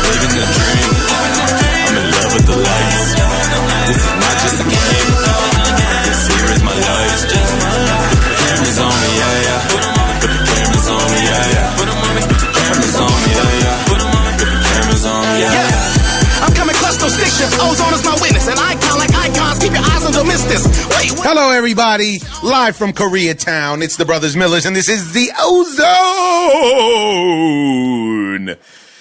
living the dream. I'm in love with the lights. This is not just a game. This here is my life. Put the cameras on me, yeah, yeah. Put the cameras on me, yeah, yeah. Put the cameras on me, yeah, yeah. Put the cameras on me, yeah, yeah. I'm coming clutch, no stick shift. O-ZONE is my witness. An icon like icons. Keep your eyes on the mistus. Wait. Hello, everybody. Live from Koreatown. It's the Brothers Millers, and this is the O-ZONE.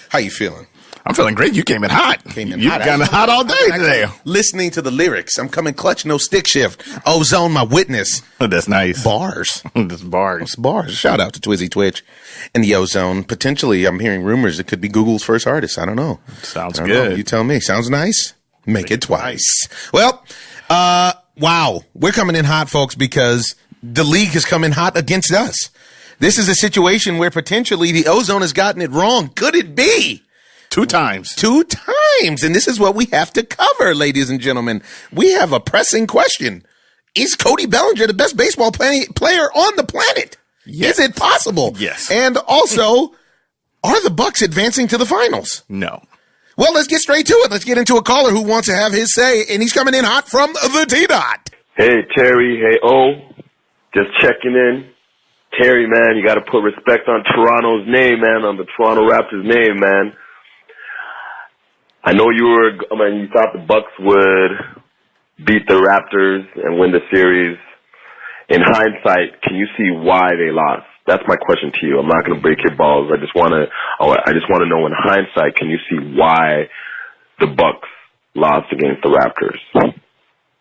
How you feeling? I'm feeling great. You came in hot. You've kind of hot all day today. Listening to the lyrics. I'm coming clutch, no stick shift. O-ZONE, my witness. Oh, that's nice. Bars. That's bars. It's bars. Shout out to Twizzy Twitch and the O-ZONE. Potentially, I'm hearing rumors it could be Google's first artist. I don't know. Sounds good. Know. You tell me. Sounds nice? Make it twice. Well, wow. We're coming in hot, folks, because the league has come in hot against us. This is a situation where potentially the O-ZONE has gotten it wrong. Could it be? Two times. And this is what we have to cover, ladies and gentlemen. We have a pressing question. Is Cody Bellinger the best baseball player on the planet? Yes. Is it possible? Yes. And also, are the Bucks advancing to the finals? No. Well, let's get straight to it. Let's get into a caller who wants to have his say, and he's coming in hot from the T-Dot. Hey, Terry. Hey, O. Just checking in. Terry, man, you got to put respect on Toronto's name, man, on the Toronto Raptors' name, man. I know you thought the Bucks would beat the Raptors and win the series. In hindsight, can you see why they lost? That's my question to you. I'm not going to break your balls. I just want to know in hindsight, can you see why the Bucks lost against the Raptors?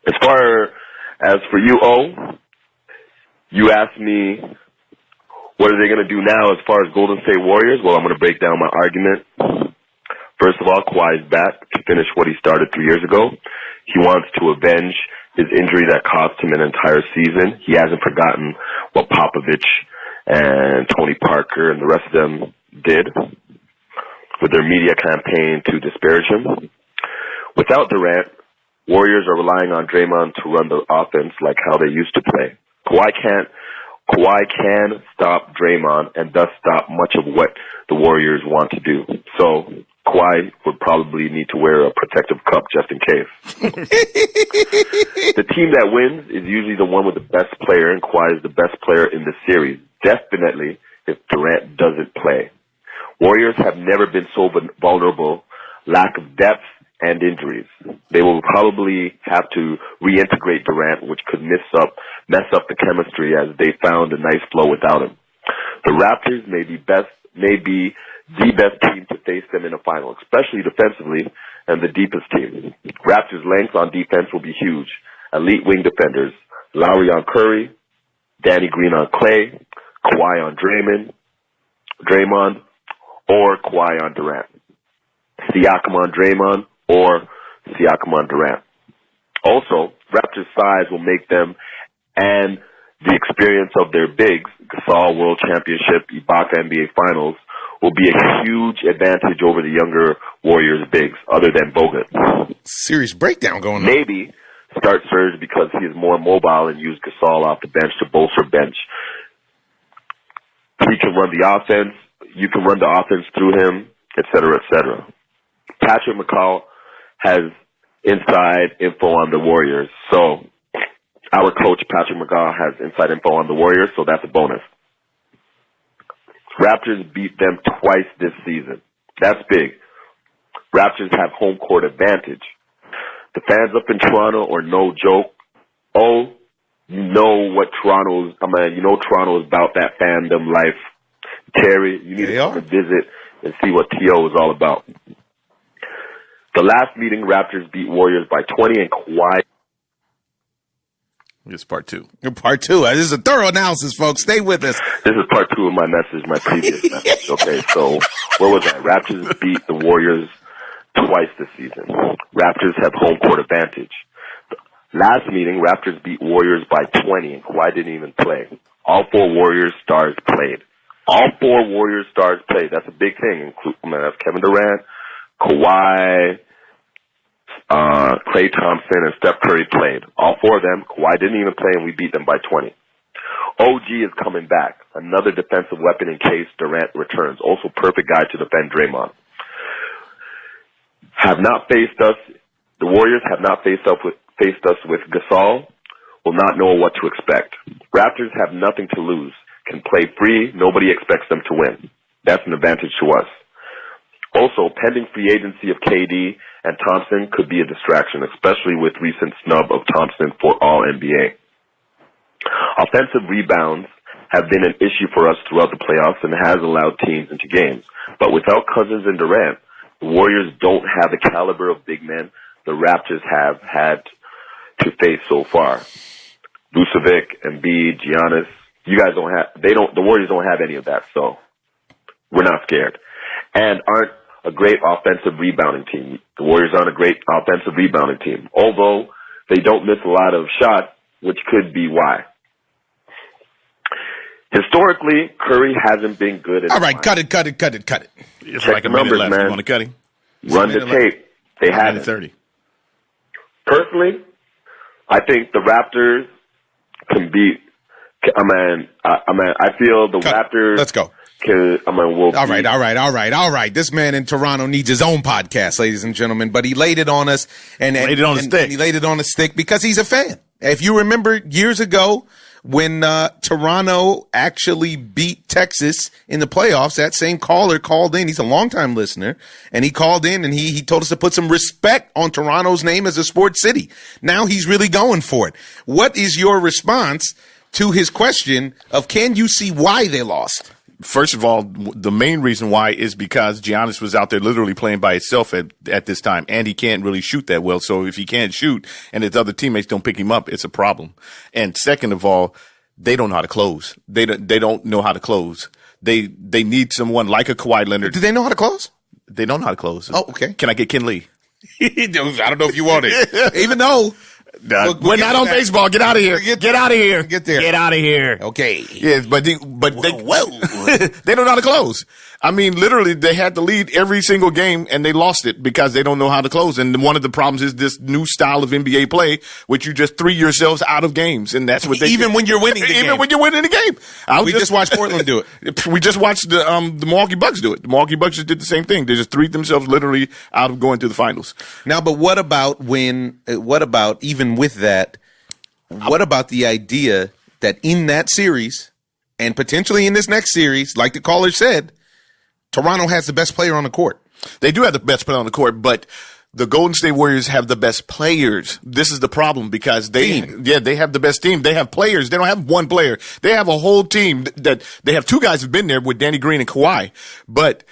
As far as for you, O, you asked me, what are they going to do now as far as Golden State Warriors? Well, I'm going to break down my argument. First of all, Kawhi's back to finish what he started 3 years ago. He wants to avenge his injury that cost him an entire season. He hasn't forgotten what Popovich and Tony Parker and the rest of them did with their media campaign to disparage him. Without Durant, Warriors are relying on Draymond to run the offense like how they used to play. Kawhi can stop Draymond and thus stop much of what the Warriors want to do. So Kawhi would probably need to wear a protective cup just in case. The team that wins is usually the one with the best player, and Kawhi is the best player in the series. Definitely if Durant doesn't play. Warriors have never been so vulnerable, lack of depth, and injuries. They will probably have to reintegrate Durant, which could mess up the chemistry as they found a nice flow without him. The Raptors may be the best team to face them in a final, especially defensively, and the deepest team. Raptors' length on defense will be huge. Elite wing defenders, Lowry on Curry, Danny Green on Clay, Kawhi on Draymond, or Kawhi on Durant. Siakam on Draymond, or Siakam on Durant. Also, Raptors' size will make them, and the experience of their bigs, Gasol World Championship, Ibaka NBA Finals, will be a huge advantage over the younger Warriors bigs, other than Bogut. Serious breakdown going on. Maybe start Serge because he is more mobile and use Gasol off the bench to bolster bench. He can run the offense. You can run the offense through him, et cetera, et cetera. Patrick McCall has inside info on the Warriors. So our coach, Patrick McCall, has inside info on the Warriors, so that's a bonus. Raptors beat them twice this season. That's big. Raptors have home court advantage. The fans up in Toronto are no joke. Oh, you know Toronto is about that fandom life. Terry, you need to visit and see what TO is all about. The last meeting, Raptors beat Warriors by 20, and Kawhi. This is part two. Part two. This is a thorough analysis, folks. Stay with us. This is part two of my message, my previous message. Okay, so where was that? Raptors beat the Warriors twice this season. Raptors have home court advantage. Last meeting, Raptors beat Warriors by 20, and Kawhi didn't even play. All four Warriors stars played. All four Warriors stars played. That's a big thing. That's Kevin Durant, Kawhi, Klay Thompson, and Steph Curry played. All four of them. Kawhi didn't even play, and we beat them by 20. OG is coming back. Another defensive weapon in case Durant returns. Also perfect guy to defend Draymond. have not faced us. The Warriors have not faced us with Gasol. Will not know what to expect. Raptors have nothing to lose. Can play free. Nobody expects them to win. That's an advantage to us. Also, pending free agency of KD and Thompson could be a distraction, especially with recent snub of Thompson for All-NBA. Offensive rebounds have been an issue for us throughout the playoffs and has allowed teams into games. But without Cousins and Durant, the Warriors don't have the caliber of big men the Raptors have had to face so far. Vucevic, Embiid, Giannis, the Warriors don't have any of that, so we're not scared. And aren't a great offensive rebounding team. The Warriors aren't a great offensive rebounding team, although they don't miss a lot of shots, which could be why. Historically, Curry hasn't been good. All right, cut it. It's Check like a the numbers, minute left. man. You want to cut him? Run the tape. They haven't. 30. Personally, I think the Raptors can beat. I feel the Raptors. Let's go. All right. This man in Toronto needs his own podcast, ladies and gentlemen. But he laid it on us and laid it on the stick. He laid it on the stick because he's a fan. If you remember years ago when Toronto actually beat Texas in the playoffs, that same caller called in. He's a longtime listener, and he called in and he told us to put some respect on Toronto's name as a sports city. Now he's really going for it. What is your response to his question of can you see why they lost? First of all, the main reason why is because Giannis was out there literally playing by himself at this time, and he can't really shoot that well. So if he can't shoot and his other teammates don't pick him up, it's a problem. And second of all, they don't know how to close. They don't know how to close. They need someone like a Kawhi Leonard. Do they know how to close? They don't know how to close. Oh, okay. Can I get Kenley? I don't know if you want it. Even though. We're not on baseball. Get out of here. Get out of here. Get there. Get out of here. Okay. Yes, but they don't know how to close. I mean, literally, they had to lead every single game, and they lost it because they don't know how to close. And one of the problems is this new style of NBA play, which you just threw yourselves out of games, and that's what they even when you're winning the game. Even when you're winning the game. We just watched Portland do it. We just watched the Milwaukee Bucks do it. The Milwaukee Bucks just did the same thing. They just threw themselves literally out of going to the finals. Now, but what about even with that? What about the idea that in that series and potentially in this next series, like the caller said, Toronto has the best player on the court? They do have the best player on the court, but the Golden State Warriors have the best players. This is the problem because they have the best team. They have players. They don't have one player. They have a whole team that they have two guys who've been there with Danny Green and Kawhi, but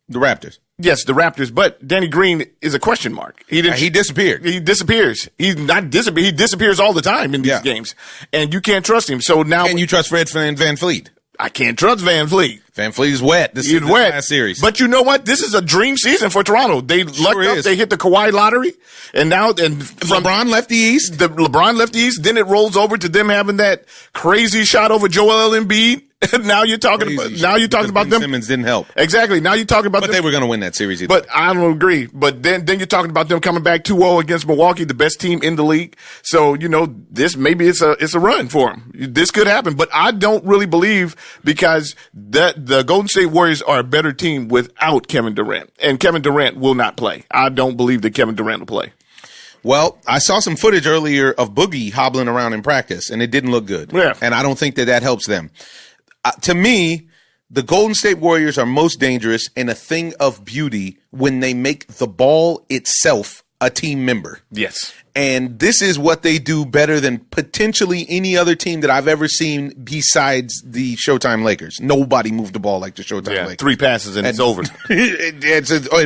the Raptors. Yes, the Raptors, but Danny Green is a question mark. He disappeared. He disappears. He's not disappear. He disappears all the time in these games, and you can't trust him. So now, can you trust Fred Van Fleet? I can't trust Van Fleet. Van Fleet is wet. This is wet last series. But you know what? This is a dream season for Toronto. They lucked up. They hit the Kawhi lottery, and now LeBron left the East. LeBron left the East. Then it rolls over to them having that crazy shot over Joel Embiid. Now you're talking about them. Simmons didn't help. Exactly. Now you're talking about them. But they were going to win that series either. But I don't agree. But then you're talking about them coming back 2-0 against Milwaukee, the best team in the league. So, this maybe it's a run for them. This could happen. But I don't really believe because the Golden State Warriors are a better team without Kevin Durant. And Kevin Durant will not play. I don't believe that Kevin Durant will play. Well, I saw some footage earlier of Boogie hobbling around in practice, and it didn't look good. Yeah. And I don't think that helps them. To me, the Golden State Warriors are most dangerous in a thing of beauty when they make the ball itself a team member. Yes. And this is what they do better than potentially any other team that I've ever seen besides the Showtime Lakers. Nobody moved the ball like the Showtime Lakers. 3 passes and it's over.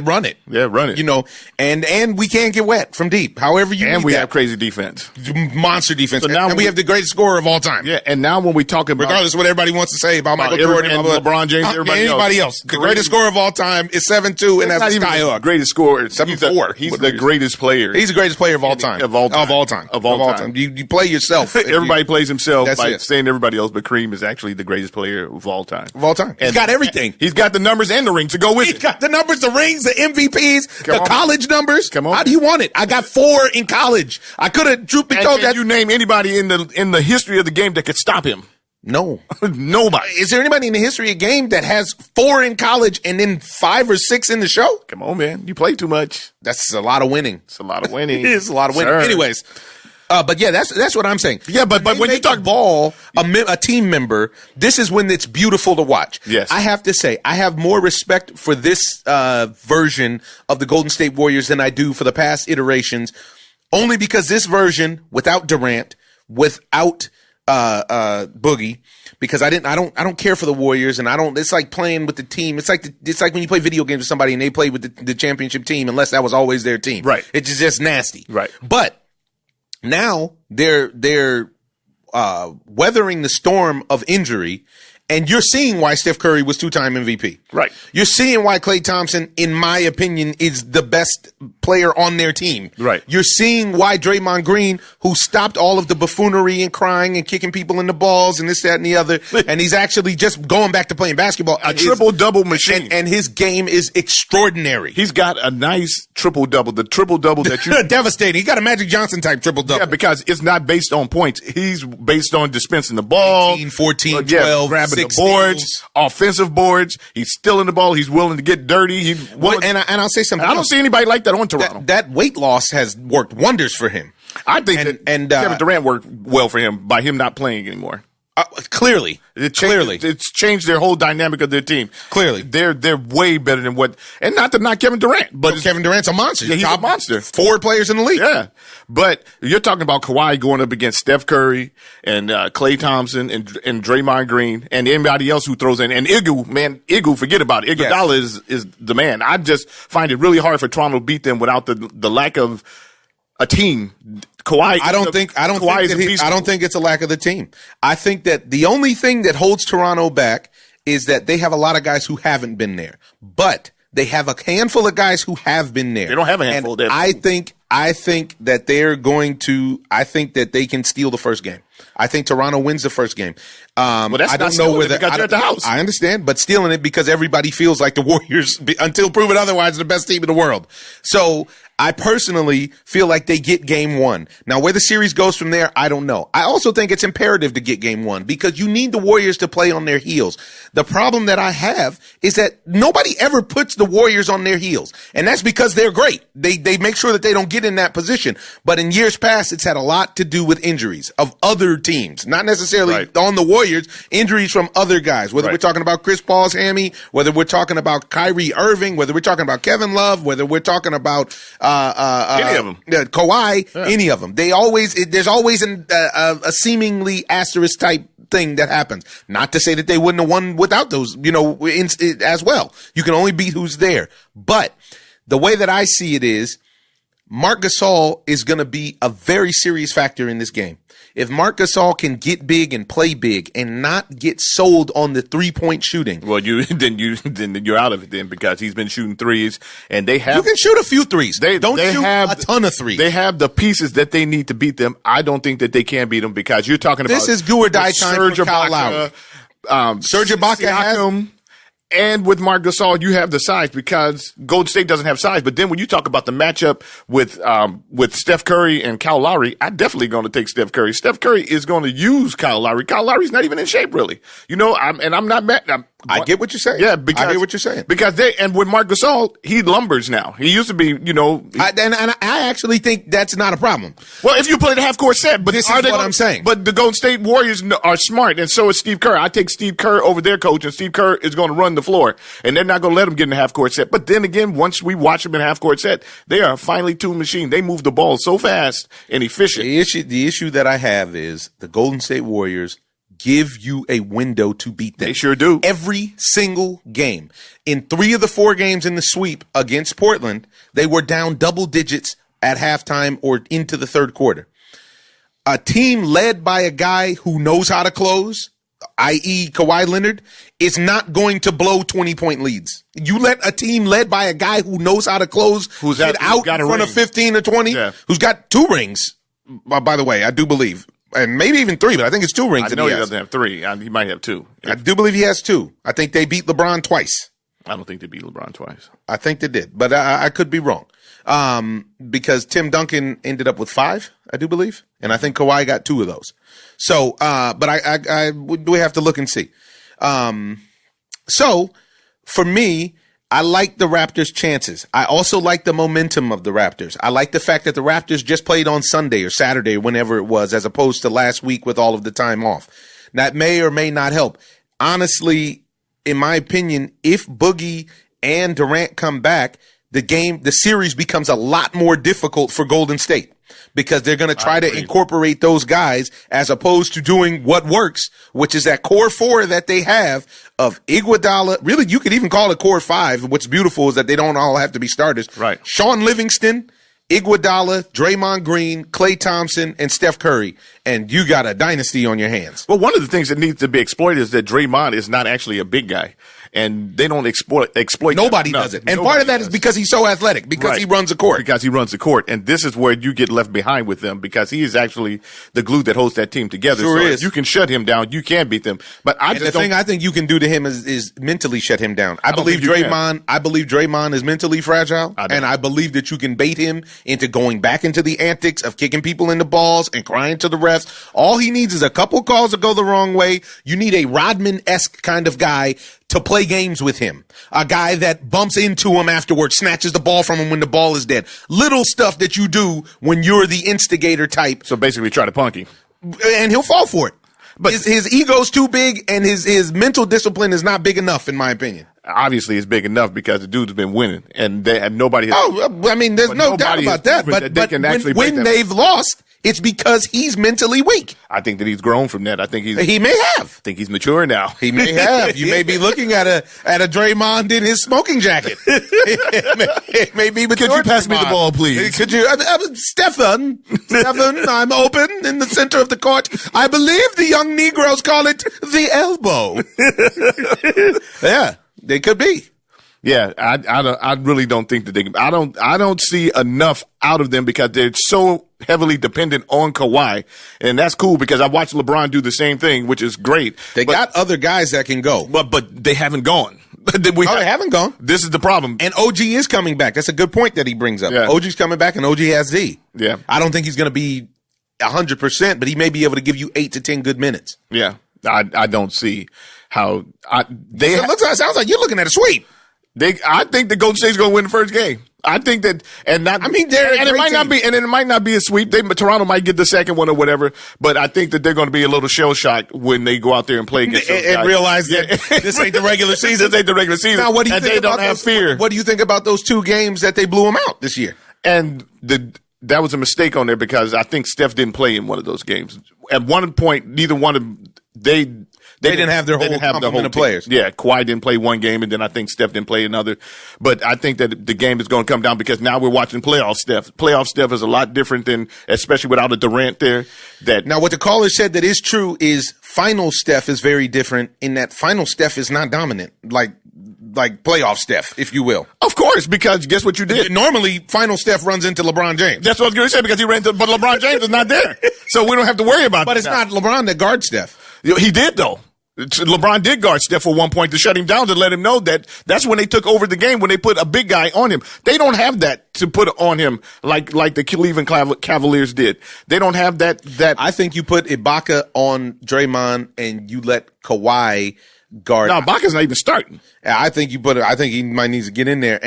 Run it. Yeah, run it. And we can't get wet from deep. However you And we have crazy defense. Monster defense. So now and we have the greatest scorer of all time. Yeah, and now when we talk about... Regardless of what everybody wants to say about Michael Jordan and LeBron James, anybody else. The greatest scorer of all time is 7'2", and that's Skyhook. Greatest scorer. 7'4". He's the greatest player. He's the greatest player of all time. Of all time. You play yourself. Everybody plays himself by saying everybody else, but Kareem is actually the greatest player of all time. Of all time. He's got everything. He's got the numbers and the rings to go with it. He's got the numbers, the rings, the MVPs, college numbers. Come on. How do you want it? I got 4 in college. I could have, truth be told, you name anybody in the history of the game that could stop him. No. Nobody. Is there anybody in the history of game that has 4 in college and then 5 or 6 in the show? Come on, man. You play too much. That's a lot of winning. It's a lot of winning. It is a lot of winning. Sure. Anyways, but yeah, that's what I'm saying. Yeah, but when you talk ball, a team member, this is when it's beautiful to watch. Yes. I have to say, I have more respect for this version of the Golden State Warriors than I do for the past iterations, only because this version, without Durant, without Boogie, because I don't care for the Warriors, and it's like playing with the team. It's like when you play video games with somebody and they play with the championship team, unless that was always their team. Right. It's just nasty. Right. But now they're weathering the storm of injury, and you're seeing why Steph Curry was 2-time MVP. Right. You're seeing why Klay Thompson, in my opinion, is the best player on their team. Right. You're seeing why Draymond Green, who stopped all of the buffoonery and crying and kicking people in the balls and this, that, and the other, and he's actually just going back to playing basketball. A triple-double machine. And his game is extraordinary. He's got a nice triple-double. The triple-double that you... Devastating. He got a Magic Johnson type triple-double. Yeah, because it's not based on points. He's based on dispensing the ball. 18, 14, 12, grabbing the 6 boards, steals. offensive boards. He's stealing the ball. He's willing to get dirty. And I'll say something. I don't see anybody like that on Toronto. That weight loss has worked wonders for him. I think Kevin Durant worked well for him by him not playing anymore. Clearly. It's changed their whole dynamic of their team. Clearly. They're way better than what, and not to knock Kevin Durant, but Kevin Durant's a monster. Yeah, he's top a monster. 4 players in the league. Yeah. But you're talking about Kawhi going up against Steph Curry and Klay Thompson and Draymond Green and anybody else who throws in. And Iggy, forget about it. Iguodala is the man. I just find it really hard for Toronto to beat them without the lack of a team. Kawhi. I don't think it's a lack of the team. I think that the only thing that holds Toronto back is that they have a lot of guys who haven't been there, but they have a handful of guys who have been there. They don't have a handful. And I think that they're going to. I think that they can steal the first game. I think Toronto wins the first game. Well, that's I don't know whether because they're at the house. I understand, but stealing it because everybody feels like the Warriors, until proven otherwise, are the best team in the world. So I personally feel like they get game 1. Now, where the series goes from there, I don't know. I also think it's imperative to get game 1 because you need the Warriors to play on their heels. The problem that I have is that nobody ever puts the Warriors on their heels, and that's because they're great. They make sure that they don't get in that position. But in years past, it's had a lot to do with injuries of other teams, not necessarily on the Warriors, injuries from other guys, whether we're talking about Chris Paul's hammy, whether we're talking about Kyrie Irving, whether we're talking about Kevin Love, whether we're talking about any of them, Kawhi, any of them. There's always a seemingly asterisk type thing that happens. Not to say that they wouldn't have won without those, as well. You can only beat who's there. But the way that I see it is, Marc Gasol is going to be a very serious factor in this game. If Marc Gasol can get big and play big and not get sold on the 3-point shooting, well, then you're out of it then, because he's been shooting threes and they have. You can shoot a few threes. They shoot have a ton of threes. They have the pieces that they need to beat them. I don't think that they can beat them because you're talking about this is do or die time for Kyle Lowry. Serge Ibaka has. And with Marc Gasol, you have the size because Golden State doesn't have size. But then when you talk about the matchup with Steph Curry and Kyle Lowry, I'm definitely going to take Steph Curry. Steph Curry is going to use Kyle Lowry. Kyle Lowry's not even in shape, really. I'm not mad. I get what you're saying. Yeah, I get what you're saying. Because with Marc Gasol, he lumbers now. He used to be, I actually think that's not a problem. Well, if you play the half-court set, but this is what I'm saying. But the Golden State Warriors are smart, and so is Steve Kerr. I take Steve Kerr over their coach, and Steve Kerr is going to run the floor, and they're not going to let him get in the half-court set. But then again, once we watch them in half-court set, they are a finely tuned machine. They move the ball so fast and efficient. The issue that I have is the Golden State Warriors give you a window to beat them. They sure do. Every single game. In 3 of the 4 games in the sweep against Portland, they were down double digits at halftime or into the third quarter. A team led by a guy who knows how to close, i.e. Kawhi Leonard, is not going to blow 20-point leads. You let a team led by a guy who knows how to close get out in front of 15 or 20, who's got 2 rings, by the way, I do believe. And maybe even 3, but I think it's 2 rings. I know he doesn't have 3. He might have 2. I do believe he has 2. I think they beat LeBron twice. I don't think they beat LeBron twice. I think they did, but I could be wrong. Because Tim Duncan ended up with 5, I do believe. And I think Kawhi got 2 of those. So, but we have to look and see. So for me, I like the Raptors' chances. I also like the momentum of the Raptors. I like the fact that the Raptors just played on Sunday or Saturday, whenever it was, as opposed to last week with all of the time off. That may or may not help. Honestly, in my opinion, if Boogie and Durant come back, the series becomes a lot more difficult for Golden State because they're going to try to incorporate those guys as opposed to doing what works, which is that core 4 that they have of Iguodala. Really, you could even call it core 5. What's beautiful is that they don't all have to be starters. Right. Sean Livingston, Iguodala, Draymond Green, Klay Thompson, and Steph Curry. And you got a dynasty on your hands. Well, one of the things that needs to be exploited is that Draymond is not actually a big guy. And they don't exploit. Nobody does it. And part of that is because he's so athletic, because he runs the court. Because he runs the court. And this is where you get left behind with them because he is actually the glue that holds that team together. Sure so is. If you can shut him down, you can beat them. But the thing I think you can do to him is mentally shut him down. I believe Draymond is mentally fragile. And I believe that you can bait him into going back into the antics of kicking people in the balls and crying to the refs. All he needs is a couple calls that go the wrong way. You need a Rodman-esque kind of guy to play games with him. A guy that bumps into him afterwards, snatches the ball from him when the ball is dead. Little stuff that you do when you're the instigator type. So basically try to punk him. And he'll fall for it. But his ego's too big and his mental discipline is not big enough, in my opinion. Obviously, it's big enough because the dude's been winning and nobody has. There's no doubt about that. But when they've lost, it's because he's mentally weak. I think that he's grown from that. I think he may have. I think he's mature now. He may have. You may be looking at a Draymond in his smoking jacket. It may be mature. Could you pass me the ball, please? Could you, Stephen, I'm open in the center of the court. I believe the young Negroes call it the elbow. Yeah, they could be. Yeah, I really don't think that they can. I don't see enough out of them because they're so heavily dependent on Kawhi, and that's cool because I watched LeBron do the same thing, which is great. They got other guys that can go, but they haven't gone. They haven't gone. This is the problem. And OG is coming back. That's a good point that he brings up. Yeah. OG's coming back, and OG has Z. Yeah, I don't think he's going to be 100%, but he may be able to give you 8 to 10 good minutes. Yeah, I don't see how it sounds like you're looking at a sweep. I think the Golden State's going to win the first game. I think that, it might not be a sweep. Toronto might get the second one or whatever, but I think that they're going to be a little shell shocked when they go out there and play against those guys. And realize that this ain't the regular season. This ain't the regular season. Now, what do you think they about don't have fear? What do you think about those 2 games that they blew them out this year? And that was a mistake on there because I think Steph didn't play in one of those games. At one point, neither one of they didn't have their whole complement of players. Yeah, Kawhi didn't play one game, and then I think Steph didn't play another. But I think that the game is going to come down because now we're watching playoff Steph. Playoff Steph is a lot different than, especially without a Durant there. Now, what the caller said that is true is final Steph is very different in that final Steph is not dominant, like playoff Steph, if you will. Of course, because guess what you did? Normally, final Steph runs into LeBron James. That's what I was going to say because he ran into, but LeBron James is not there. So we don't have to worry about that. But it's not LeBron that guards Steph. He did, though. LeBron did guard Steph at one point to shut him down to let him know that that's when they took over the game, when they put a big guy on him. They don't have that to put on him like the Cleveland Cavaliers did. They don't have that. I think you put Ibaka on Draymond and you let Kawhi guard. No, Ibaka's not even starting. I think he might need to get in there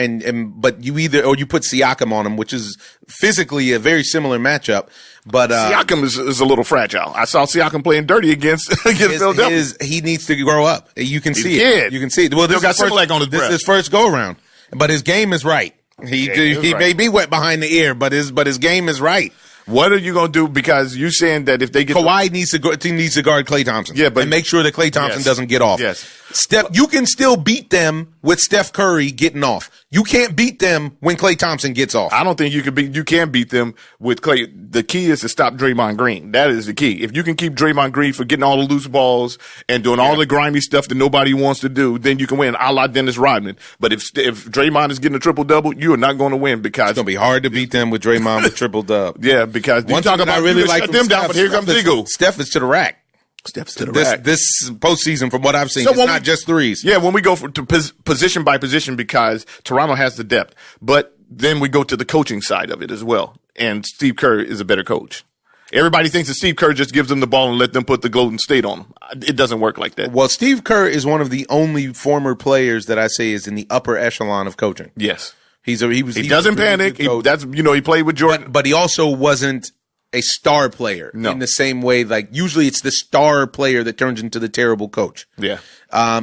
but you you put Siakam on him, which is physically a very similar matchup. But Siakam is a little fragile. I saw Siakam playing dirty against Philadelphia. He needs to grow up. You can see it. You can see it. Well, this is his first go around, but his game is right. He may be wet behind the ear, but his game is right. What are you going to do? Because you're saying that if they get Kawhi needs to guard Klay Thompson. Yeah, but and make sure that Klay Thompson doesn't get off. Yes. You can still beat them with Steph Curry getting off. You can't beat them when Klay Thompson gets off. I don't think you can beat them with Klay. The key is to stop Draymond Green. That is the key. If you can keep Draymond Green from getting all the loose balls and doing all the grimy stuff that nobody wants to do, then you can win, a la Dennis Rodman. But if Draymond is getting a triple-double, you are not going to win because it's going to be hard to beat them with Draymond with triple-double. Yeah, because one talk about really like shut them down, but here comes Zigo. Steph is to the rack. Steps to the rack. This postseason, from what I've seen, So it's when not just threes. Yeah, when we go to position by position, because Toronto has the depth, but then we go to the coaching side of it as well. And Steve Kerr is a better coach. Everybody thinks that Steve Kerr just gives them the ball and let them put the Golden State on them. It doesn't work like that. Well, Steve Kerr is one of the only former players that I say is in the upper echelon of coaching. Yes. He doesn't panic. He played with Jordan. But he also wasn't a star player in the same way. Like, usually it's the star player that turns into the terrible coach. Yeah.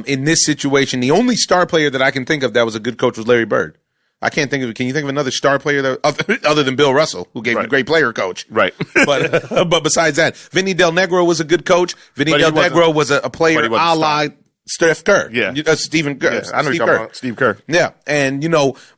In this situation, the only star player that I can think of that was a good coach was Larry Bird. I can't think of. Can you think of another star player that, other than Bill Russell, who gave you a great player coach? Right. But besides that, Vinny Del Negro was a good coach. Vinny Del Negro was a player a la Steph Kerr. Yeah. Stephen Kerr. Yeah, I know you're talking about Steve Kerr. Yeah. And,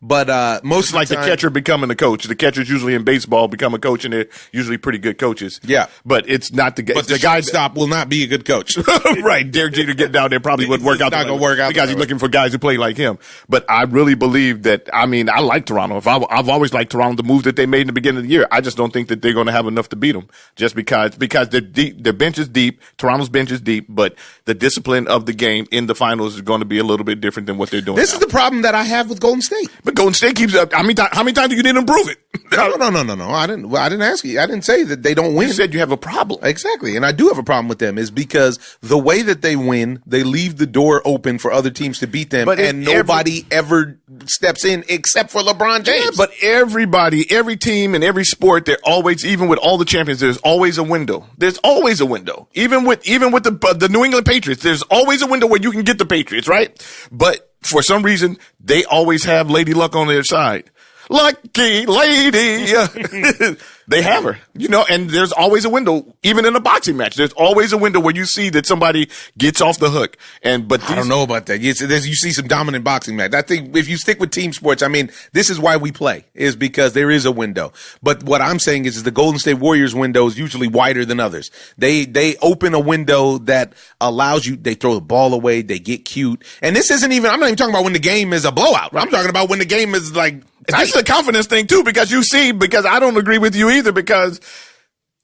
but most it's like the catcher becoming a coach. The catchers usually in baseball become a coach, and they're usually pretty good coaches. Yeah. But it's not the guy. But the guy stop will not be a good coach. Right. Derek Jeter getting down there probably wouldn't work out. Not going to work out. Because he's looking for guys who play like him. But I really believe that, I like Toronto. I've always liked Toronto, the move that they made in the beginning of the year. I just don't think that they're going to have enough to beat them just because they're deep. Their bench is deep. Toronto's bench is deep, but the discipline of the game in the finals is going to be a little bit different than what they're doing. This is the problem that I have with Golden State. But Golden State keeps up. How many times do you need to improve it? No. I didn't ask you. I didn't say that they don't win. You said you have a problem. Exactly. And I do have a problem with them is because the way that they win, they leave the door open for other teams to beat them, and nobody ever steps in except for LeBron James. Yeah, but every team in every sport, they're always, even with all the champions, there's always a window. There's always a window. Even with the New England Patriots, there's always a window where you can get the Patriots, right? But for some reason, they always have Lady Luck on their side. Lucky lady. They have her, and there's always a window, even in a boxing match. There's always a window where you see that somebody gets off the hook. But I don't know about that. You see some dominant boxing match. I think if you stick with team sports, this is why we play, is because there is a window. But what I'm saying is the Golden State Warriors window is usually wider than others. They open a window that allows you, they throw the ball away, they get cute. And this isn't even, I'm not even talking about when the game is a blowout. I'm talking about when the game is like, this is a confidence thing too, because I don't agree with you either, because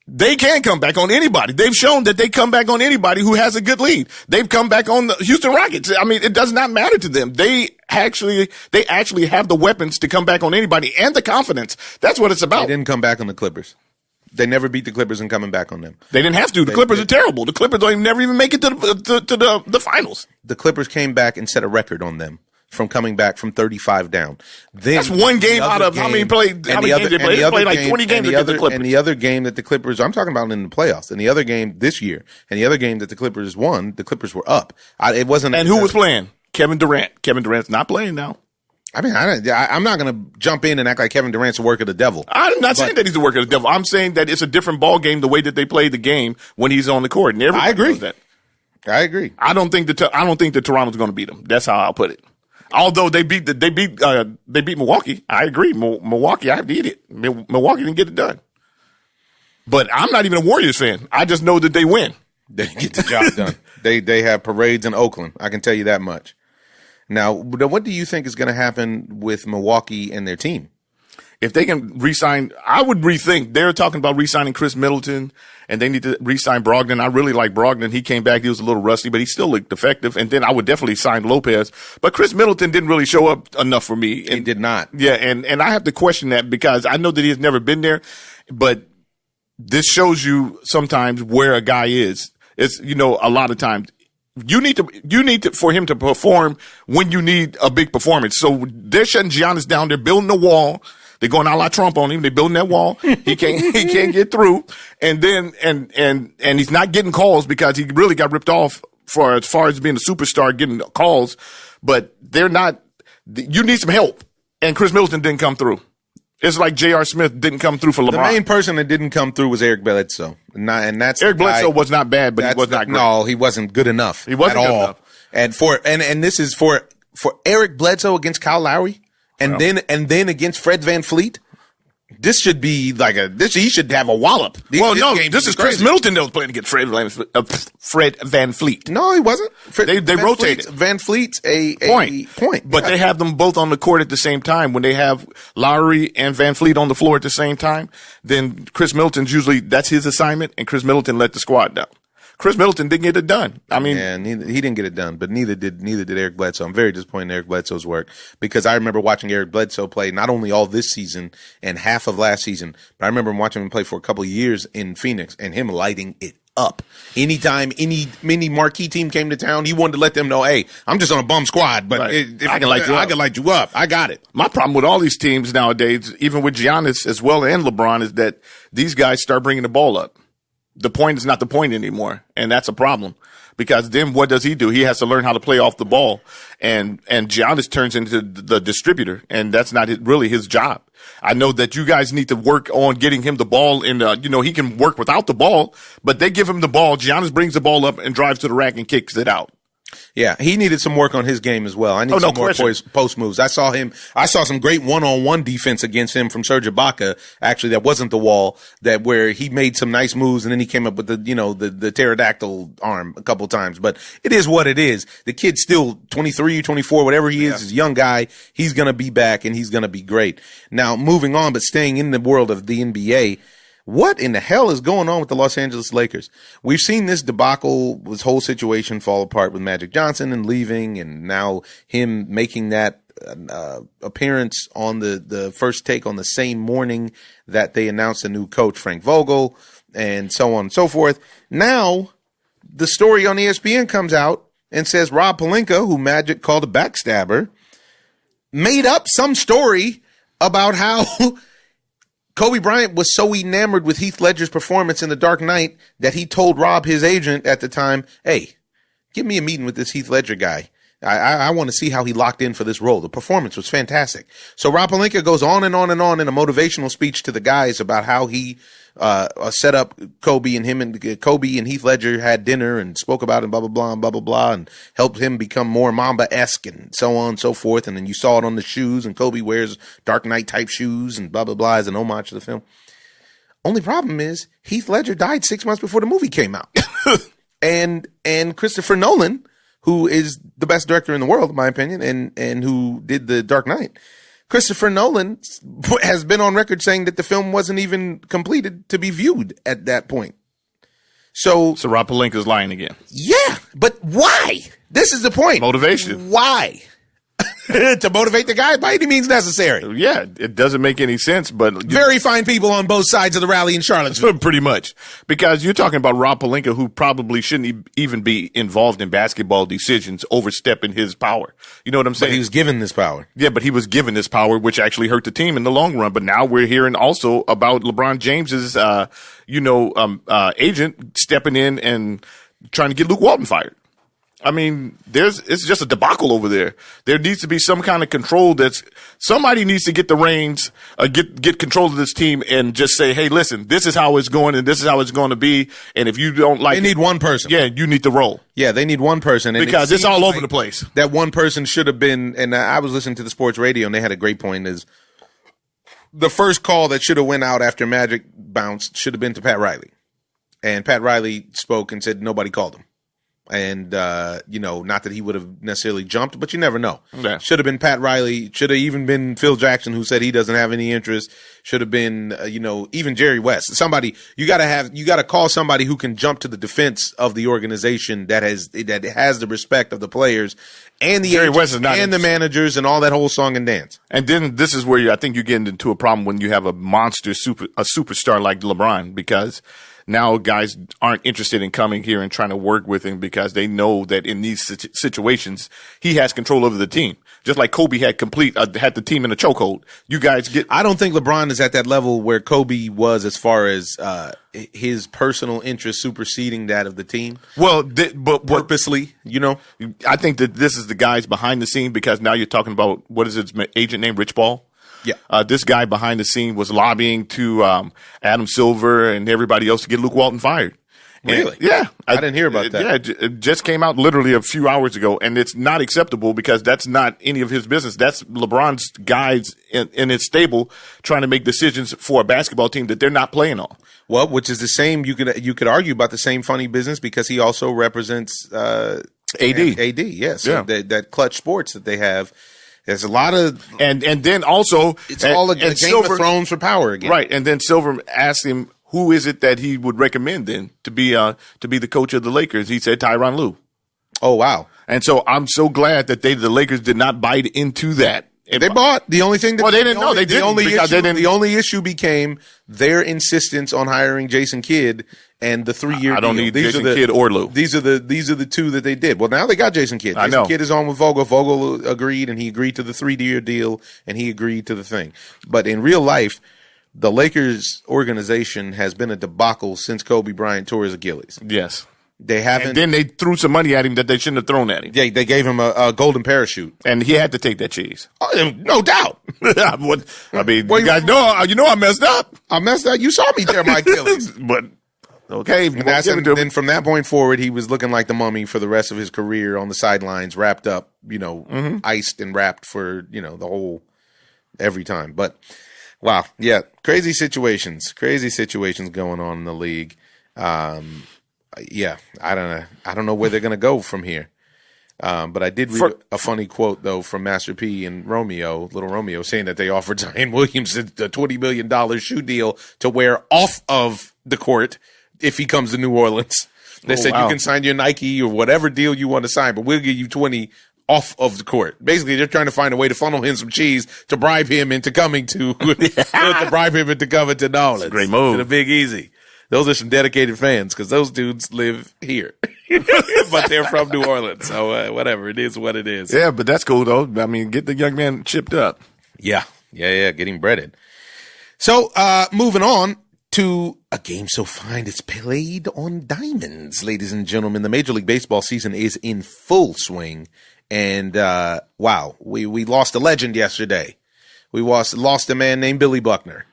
they can come back on anybody. They've shown that they come back on anybody who has a good lead. They've come back on the Houston Rockets. It does not matter to them. They actually have the weapons to come back on anybody, and the confidence. That's what it's about. They didn't come back on the Clippers. They never beat the Clippers and coming back on them. They didn't have to. The Clippers are terrible. The Clippers never even make it to the finals. The Clippers came back and set a record on them from coming back from 35 down. Then that's one game out of how many played? How many games they played? They played like 20 games against the Clippers. And the other game that the Clippers, I'm talking about in the playoffs, and the other game this year, and the other game that the Clippers won, the Clippers were up. It wasn't. And who was playing? Kevin Durant. Kevin Durant's not playing now. I'm not going to jump in and act like Kevin Durant's the work of the devil. I'm not saying that he's the work of the devil. I'm saying that it's a different ball game the way that they play the game when he's on the court. And I agree. Knows that. I agree. I don't think that Toronto's going to beat them. That's how I'll put it. Although they beat Milwaukee, I agree. Milwaukee, I have to eat it. Milwaukee didn't get it done. But I'm not even a Warriors fan. I just know that they win. They get the job done. They have parades in Oakland. I can tell you that much. Now, what do you think is going to happen with Milwaukee and their team? If they can re-sign, I would rethink. They're talking about re-signing Chris Middleton, and they need to re-sign Brogdon. I really like Brogdon. He came back. He was a little rusty, but he still looked effective. And then I would definitely sign Lopez. But Chris Middleton didn't really show up enough for me. He did not. Yeah, and I have to question that, because I know that he's never been there. But this shows you sometimes where a guy is. It's, a lot of times. You need to for him to perform when you need a big performance. So they're shutting Giannis down. They're building a wall. They're going a la Trump on him. They're building that wall. He can't get through. And then, and he's not getting calls because he really got ripped off for as far as being a superstar, getting calls, but they're not, you need some help. And Chris Middleton didn't come through. It's like J.R. Smith didn't come through for LeBron. The main person that didn't come through was Eric Bledsoe. And that's Eric Bledsoe was not bad, but he was not great. No, he wasn't good enough. He wasn't at good all. enough. And this is for Eric Bledsoe against Kyle Lowry, and then against Fred VanVleet. This should be like he should have a wallop. This is Chris Middleton that was playing against Fred VanVleet. No, he wasn't. They rotated. VanVleet's a point. But they have them both on the court at the same time. When they have Lowry and VanVleet on the floor at the same time, then Chris Middleton's usually, that's his assignment, and Chris Middleton let the squad down. Chris Middleton didn't get it done. I mean, yeah, he didn't get it done, but neither did Eric Bledsoe. I'm very disappointed in Eric Bledsoe's work because I remember watching Eric Bledsoe play not only all this season and half of last season, but I remember watching him play for a couple of years in Phoenix and him lighting it up. Anytime any marquee team came to town, he wanted to let them know, hey, I'm just on a bum squad, but if I can light you up. I can light you up. I got it. My problem with all these teams nowadays, even with Giannis as well and LeBron, is that these guys start bringing the ball up. The point is not the point anymore, and that's a problem. Because then what does he do? He has to learn how to play off the ball, and Giannis turns into the distributor, and that's not really his job. I know that you guys need to work on getting him the ball, and he can work without the ball, but they give him the ball. Giannis brings the ball up and drives to the rack and kicks it out. Yeah, he needed some work on his game as well. I need some more post moves. I saw some great one-on-one defense against him from Serge Ibaka. Actually, that wasn't the wall, where he made some nice moves and then he came up with the pterodactyl arm a couple times. But it is what it is. The kid's still 23, 24, whatever he is, he's a young guy. He's going to be back and he's going to be great. Now, moving on, but staying in the world of the NBA, what in the hell is going on with the Los Angeles Lakers? We've seen this debacle, this whole situation fall apart with Magic Johnson and leaving, and now him making that appearance on the first take on the same morning that they announced a new coach, Frank Vogel, and so on and so forth. Now, the story on ESPN comes out and says Rob Pelinka, who Magic called a backstabber, made up some story about how Kobe Bryant was so enamored with Heath Ledger's performance in The Dark Knight that he told Rob, his agent at the time, hey, give me a meeting with this Heath Ledger guy. I want to see how he locked in for this role. The performance was fantastic. So Rob Pelinka goes on and on and on in a motivational speech to the guys about how he set up Kobe and Heath Ledger had dinner and spoke about it and blah, blah, blah, and blah, blah, blah, and helped him become more Mamba-esque and so on and so forth. And then you saw it on the shoes, and Kobe wears Dark Knight type shoes and blah, blah, blah as an homage to the film. Only problem is Heath Ledger died 6 months before the movie came out. and Christopher Nolan, who is the best director in the world, in my opinion, and who did The Dark Knight, Christopher Nolan has been on record saying that the film wasn't even completed to be viewed at that point. So Rob Pelinka's lying again. Yeah, but why? This is the point. Motivation. Why? To motivate the guy by any means necessary. Yeah, it doesn't make any sense, but very fine people on both sides of the rally in Charlottesville. Pretty much. Because you're talking about Rob Pelinka, who probably shouldn't even be involved in basketball decisions, overstepping his power. You know what I'm saying? But he was given this power. Yeah, but he was given this power, which actually hurt the team in the long run. But now we're hearing also about LeBron James's, agent stepping in and trying to get Luke Walton fired. I mean, it's just a debacle over there. There needs to be some kind of control. Somebody needs to get the reins, get control of this team, and just say, hey, listen, this is how it's going, and this is how it's going to be. And if you don't like, they need one person. Yeah, you need to roll. Yeah, they need one person, and because it's all over the place. That one person should have been. And I was listening to the sports radio, and they had a great point. Is the first call that should have went out after Magic bounced should have been to Pat Riley, and Pat Riley spoke and said nobody called him. And, not that he would have necessarily jumped, but you never know. Yeah. Should have been Pat Riley. Should have even been Phil Jackson, who said he doesn't have any interest. Should have been, even Jerry West. Somebody, you got to call somebody who can jump to the defense of the organization that has the respect of the players and the Jerry West is not and the managers and all that whole song and dance. And then this is where I think you're getting into a problem when you have a superstar like LeBron, because now guys aren't interested in coming here and trying to work with him because they know that in these situations he has control over the team. Just like Kobe had the team in a chokehold. You guys get. I don't think LeBron is at that level where Kobe was as far as his personal interest superseding that of the team. Well, but purposely, I think that this is the guys behind the scene, because now you're talking about, what is his agent name, Rich Paul? Yeah. This guy behind the scene was lobbying to Adam Silver and everybody else to get Luke Walton fired. Really? Yeah. I didn't hear about that. Yeah, it just came out literally a few hours ago, and it's not acceptable because that's not any of his business. That's LeBron's guys in his stable trying to make decisions for a basketball team that they're not playing on. Well, which is the same. You could argue about the same funny business because he also represents AD. Yes, yeah. That Clutch Sports that they have. There's a lot of and then also it's all a Game of Thrones for power again, right? And then Silver asked him, who is it that he would recommend then to be the coach of the Lakers? He said Tyronn Lue. Oh, wow. And so I'm so glad that the Lakers did not bite into that. They bought. The only thing that they didn't know. They didn't because they didn't. The only issue became their insistence on hiring Jason Kidd and the 3-year deal. I don't need Jason Kidd or Lue. These are the two that they did. Well, now they got Jason Kidd. Jason Kidd is on with Vogel. Vogel agreed, and he agreed to the 3-year deal, and he agreed to the thing. But in real life, the Lakers organization has been a debacle since Kobe Bryant tore his Achilles. Yes. They haven't. And then they threw some money at him that they shouldn't have thrown at him. They gave him a golden parachute, and he had to take that cheese. Oh, no doubt. I mean, you guys know, I messed up. I messed up. You saw me tear my Achilles, but okay. And then from that point forward, he was looking like the mummy for the rest of his career on the sidelines, wrapped up, iced and wrapped for the whole every time. But wow, yeah, crazy situations going on in the league. Yeah, I don't know where they're gonna go from here. But I did read a funny quote though from Master P and Little Romeo, saying that they offered Zion Williams a $20 million shoe deal to wear off of the court if he comes to New Orleans. They said you can sign your Nike or whatever deal you want to sign, but we'll give you 20 off of the court. Basically, they're trying to find a way to funnel him some cheese to bribe him into coming to coming to New Orleans. Great move. To the Big Easy. Those are some dedicated fans because those dudes live here, but they're from New Orleans. So whatever, it is what it is. Yeah, but that's cool though. I mean, get the young man chipped up. Yeah, getting breaded. So moving on to a game so fine it's played on diamonds, ladies and gentlemen. The Major League Baseball season is in full swing, and wow, we lost a legend yesterday. We lost a man named Billy Buckner.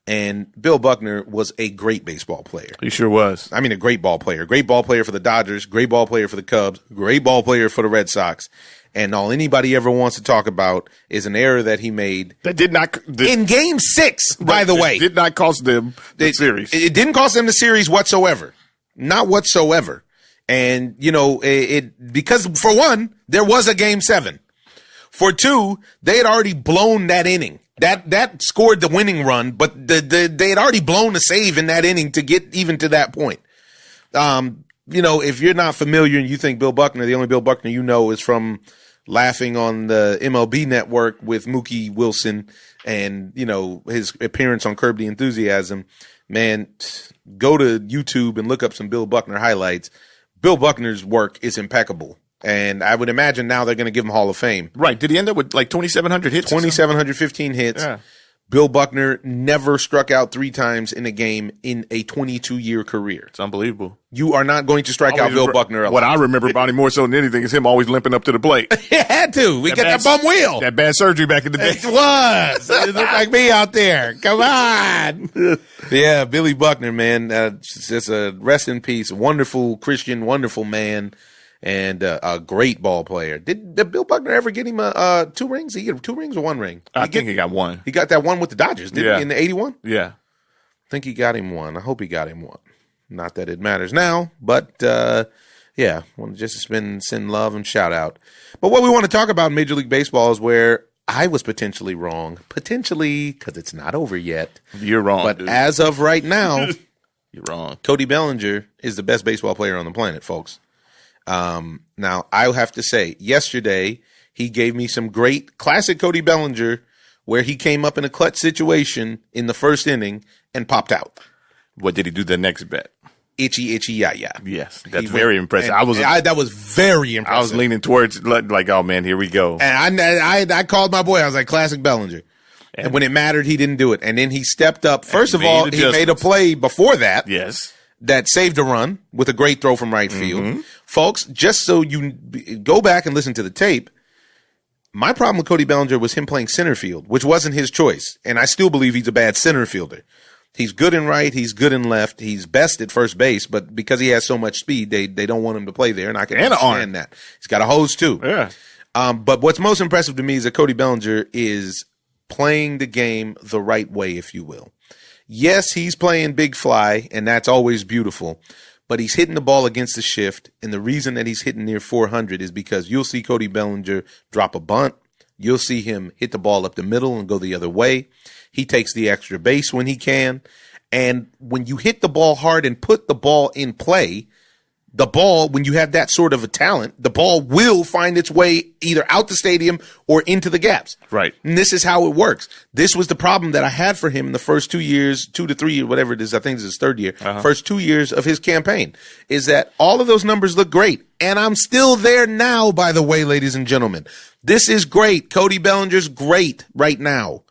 And Bill Buckner was a great baseball player. He sure was. I mean, a great ball player. Great ball player for the Dodgers. Great ball player for the Cubs. Great ball player for the Red Sox. And all anybody ever wants to talk about is an error that he made. That did not. In Game 6, by the way. Did not cost them the series. It didn't cost them the series whatsoever. Not whatsoever. And, because for one, there was a Game 7. For two, they had already blown that inning. That scored the winning run, but they had already blown a save in that inning to get even to that point. If you're not familiar and you think Bill Buckner, the only Bill Buckner you know is from laughing on the MLB Network with Mookie Wilson and, his appearance on Curb the Enthusiasm, man, go to YouTube and look up some Bill Buckner highlights. Bill Buckner's work is impeccable. And I would imagine now they're going to give him Hall of Fame. Right. Did he end up with like 2,700 hits? 2,715 hits. Yeah. Bill Buckner never struck out 3 times in a game in a 22-year career. It's unbelievable. You are not going to strike out Bill Buckner a lot. What I remember about him more so than anything is him always limping up to the plate. He had to. We got that bum wheel. That bad surgery back in the day. It was. It looked like me out there. Come on. Yeah, Billy Buckner, man. Just a rest in peace. Wonderful Christian, wonderful man. And a great ball player. Did Bill Buckner ever get him 2 rings? Did he get 2 rings or 1 ring? I think he got 1. He got that one with the Dodgers, didn't he, in the 81? Yeah. I think he got him 1. I hope he got him 1. Not that it matters now, but yeah, want to just send love and shout out. But what we want to talk about in Major League Baseball is where I was potentially wrong. Potentially, because it's not over yet. You're wrong, But dude. as of right now, you're wrong. Cody Bellinger is the best baseball player on the planet, folks. Now I have to say, yesterday he gave me some great classic Cody Bellinger where he came up in a clutch situation in the first inning and popped out. What did he do the next bet? Itchy, yeah. Yes, that's very impressive. That was very impressive. I was leaning towards like, oh man, here we go. And I called my boy. I was like, classic Bellinger. And when it mattered, he didn't do it. And then he stepped up. First of all, he made a play before that. Yes. That saved a run with a great throw from right field. Folks, just so you go back and listen to the tape, my problem with Cody Bellinger was him playing center field, which wasn't his choice. And I still believe he's a bad center fielder. He's good in right. He's good in left. He's best at first base, but because he has so much speed, they don't want him to play there. And I can understand that. He's got a hose too. Yeah. But what's most impressive to me is that Cody Bellinger is playing the game the right way, if you will. Yes, he's playing big fly, and that's always beautiful, but he's hitting the ball against the shift, and the reason that he's hitting near 400 is because you'll see Cody Bellinger drop a bunt. You'll see him hit the ball up the middle and go the other way. He takes the extra base when he can, And when you hit the ball hard and put the ball in play, the ball, when you have that sort of a talent, the ball will find its way either out the stadium or into the gaps. Right. And this is how it works. This was the problem that I had for him in the first 2 years, 2 to 3 years, whatever it is. I think this is his third year. First 2 years of his campaign is that all of those numbers look great. And I'm still there now, by the way, ladies and gentlemen. This is great. Cody Bellinger's great right now.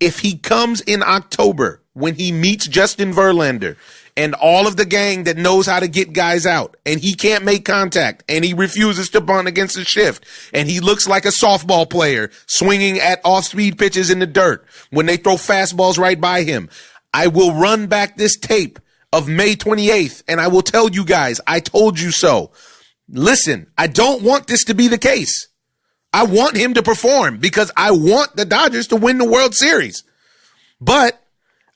If he comes in October when he meets Justin Verlander and all of the gang that knows how to get guys out, and he can't make contact, and he refuses to bunt against the shift, and he looks like a softball player swinging at off-speed pitches in the dirt when they throw fastballs right by him, I will run back this tape of May 28th, and I will tell you guys, I told you so. Listen, I don't want this to be the case. I want him to perform because I want the Dodgers to win the World Series. But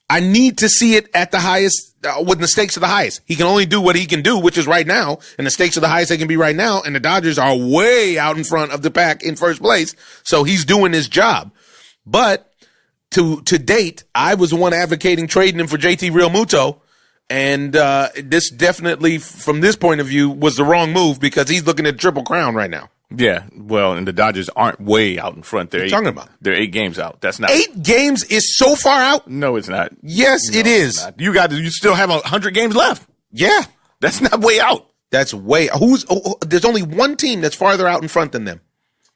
I need to see it at the highest, when the stakes are the highest. He can only do what he can do, which is right now, and the stakes are the highest they can be right now, and the Dodgers are way out in front of the pack in first place, so he's doing his job. But to date, I was the one advocating trading him for JT Realmuto, and this definitely, from this point of view, was the wrong move because he's looking at Triple Crown right now. Yeah, well, and the Dodgers aren't way out in front. They're talking about? They're 8 games out. That's not 8 games is so far out. No, it's not. Yes, No, it is. You still have 100 games left. Yeah, That's not way out. that's way. There's only one team that's farther out in front than them.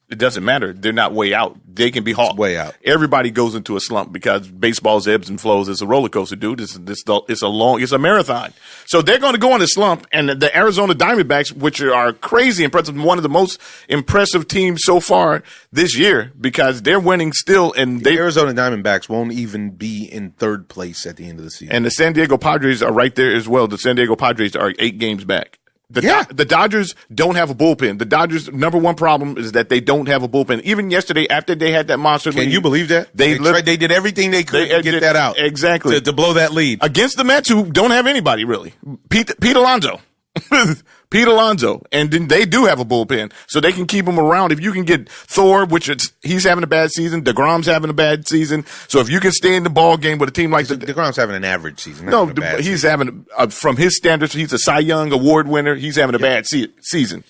It doesn't matter. They're not way out. They can be hawked. way out. Everybody goes into a slump because baseball's ebbs and flows. It's a roller coaster, dude. It's a marathon. So they're going to go on a slump. And the Arizona Diamondbacks, which are crazy impressive, one of the most impressive teams so far this year because they're winning still. And The Arizona Diamondbacks won't even be in third place at the end of the season. And the San Diego Padres are right there as well. The San Diego Padres are 8 games back. The Dodgers don't have a bullpen. The Dodgers' number one problem is that they don't have a bullpen. Even yesterday, after they had that monster lead. Can you believe that? They did everything they could to get that out. Exactly. To blow that lead. Against the Mets, who don't have anybody, really. Pete Alonso. Pete Alonso. And then they do have a bullpen, so they can keep him around. If you can get Thor, he's having a bad season. DeGrom's having a bad season. So if you can stay in the ball game with a team like DeGrom's having an average season. No, he's having, from his standards, he's a Cy Young Award winner. He's having a bad season.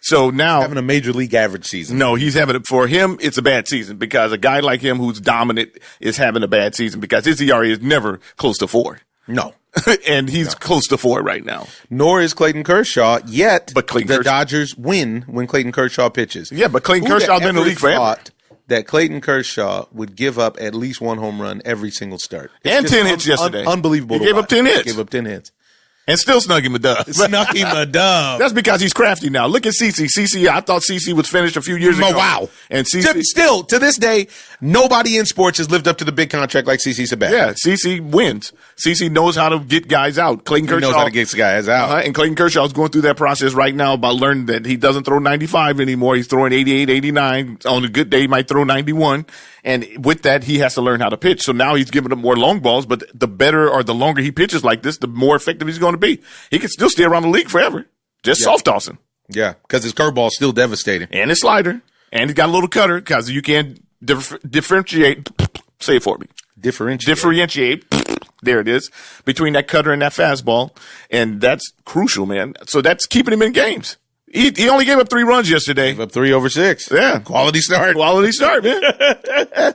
So now having a major league average season. No, he's having for him, it's a bad season because a guy like him who's dominant is having a bad season because his ERA is never close to 4. No. And he's close to 4 right now. Nor is Clayton Kershaw yet. But the Dodgers win when Clayton Kershaw pitches. Yeah, but Clayton Kershaw's been in the league forever. Thought that Clayton Kershaw would give up at least 1 home run every single start. And 10 hits yesterday. Unbelievable. He gave up 10 hits. He gave up 10 hits. And still snug him a dub. Snuck him a dub. That's because he's crafty now. Look at CeCe. CeCe, I thought CeCe was finished a few years ago. Oh, wow. And CeCe. Still, to this day, nobody in sports has lived up to the big contract like CeCe Sabathia. Yeah, CeCe wins. CeCe knows how to get guys out. Clayton Kershaw knows how to get guys out. And Clayton Kershaw is going through that process right now about learning that he doesn't throw 95 anymore. He's throwing 88, 89. On a good day, he might throw 91. And with that, he has to learn how to pitch. So now he's giving up more long balls, but the better or the longer he pitches like this, the more effective he's going to be. He can still stay around the league forever. Just soft tossing. Yeah, because his curveball is still devastating. And his slider. And he's got a little cutter because you can't differentiate. Say it for me. Differentiate. There it is. Between that cutter and that fastball. And that's crucial, man. So that's keeping him in games. He only gave up 3 runs yesterday. Gave up 3 over 6. Yeah. Quality start, man.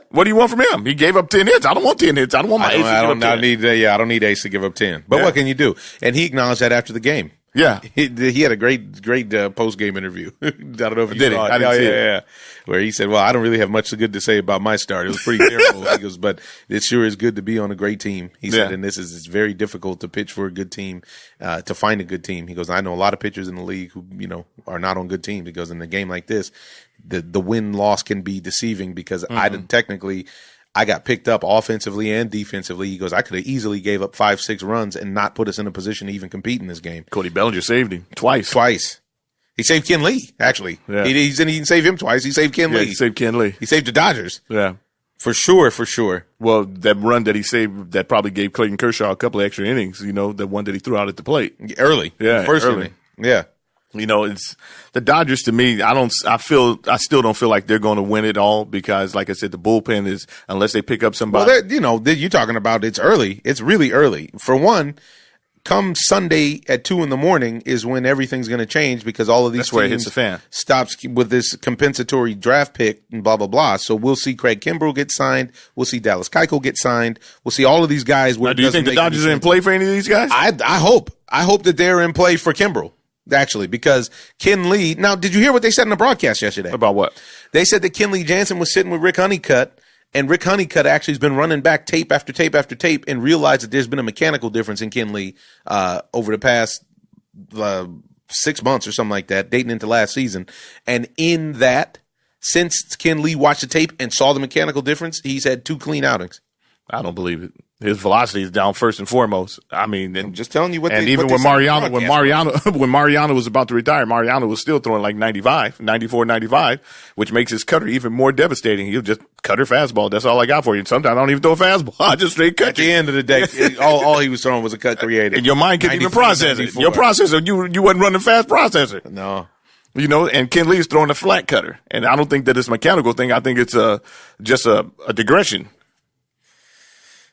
What do you want from him? He gave up 10 hits. I don't want 10 hits. I don't want my ace to give up 10. I don't need Ace to give up 10. But what can you do? And he acknowledged that after the game. Yeah. He had a great post-game interview. I don't know if you did saw it. it. I didn't see it. Yeah. Where he said, well, I don't really have much good to say about my start. It was pretty terrible. He goes, but it sure is good to be on a great team. He said, and it's very difficult to pitch for a good team, to find a good team. He goes, I know a lot of pitchers in the league who, are not on good teams. He goes, in a game like this, the win-loss can be deceiving because I got picked up offensively and defensively. He goes, I could have easily gave up 5-6 runs and not put us in a position to even compete in this game. Cody Bellinger saved him twice. He saved Kenley, actually. Yeah. He didn't save him twice. He saved Kenley. Yeah, he saved Kenley. He saved the Dodgers. Yeah. For sure. Well, that run that he saved, that probably gave Clayton Kershaw a couple of extra innings, the one that he threw out at the plate. Early. Yeah, First early. inning. Yeah. You know, it's the Dodgers to me. I still don't feel like they're going to win it all because, like I said, the bullpen is, unless they pick up somebody. Well, you're talking about it's early. It's really early. For one, come Sunday at 2 a.m. is when everything's going to change because all of these That's where it teams hits the fan. Stops with this compensatory draft pick and blah, blah, blah. So we'll see Craig Kimbrell get signed. We'll see Dallas Keuchel get signed. We'll see all of these guys. Now, do you think the Dodgers are in play for any of these guys? I hope that they're in play for Kimbrell. Actually, because Kenley. Now, did you hear what they said in the broadcast yesterday? About what? They said that Kenley Jansen was sitting with Rick Honeycutt, and Rick Honeycutt actually has been running back tape after tape after tape and realized that there's been a mechanical difference in Kenley over the past 6 months or something like that, dating into last season. And in that, since Kenley watched the tape and saw the mechanical difference, he's had 2 clean outings. I don't believe it. His velocity is down first and foremost. I mean, I'm just telling you what. And they, even what when Mariano was about to retire, Mariano was still throwing like 95, 94, 95, which makes his cutter even more devastating. He'll just cutter fastball. That's all I got for you. And sometimes I don't even throw a fastball. I just straight cut. At the end of the day, all he was throwing was a cut created. And your mind couldn't even process it. Your processor, you wasn't running fast processor. No. You know, and Kenley is throwing a flat cutter. And I don't think that it's a mechanical thing. I think it's just a digression.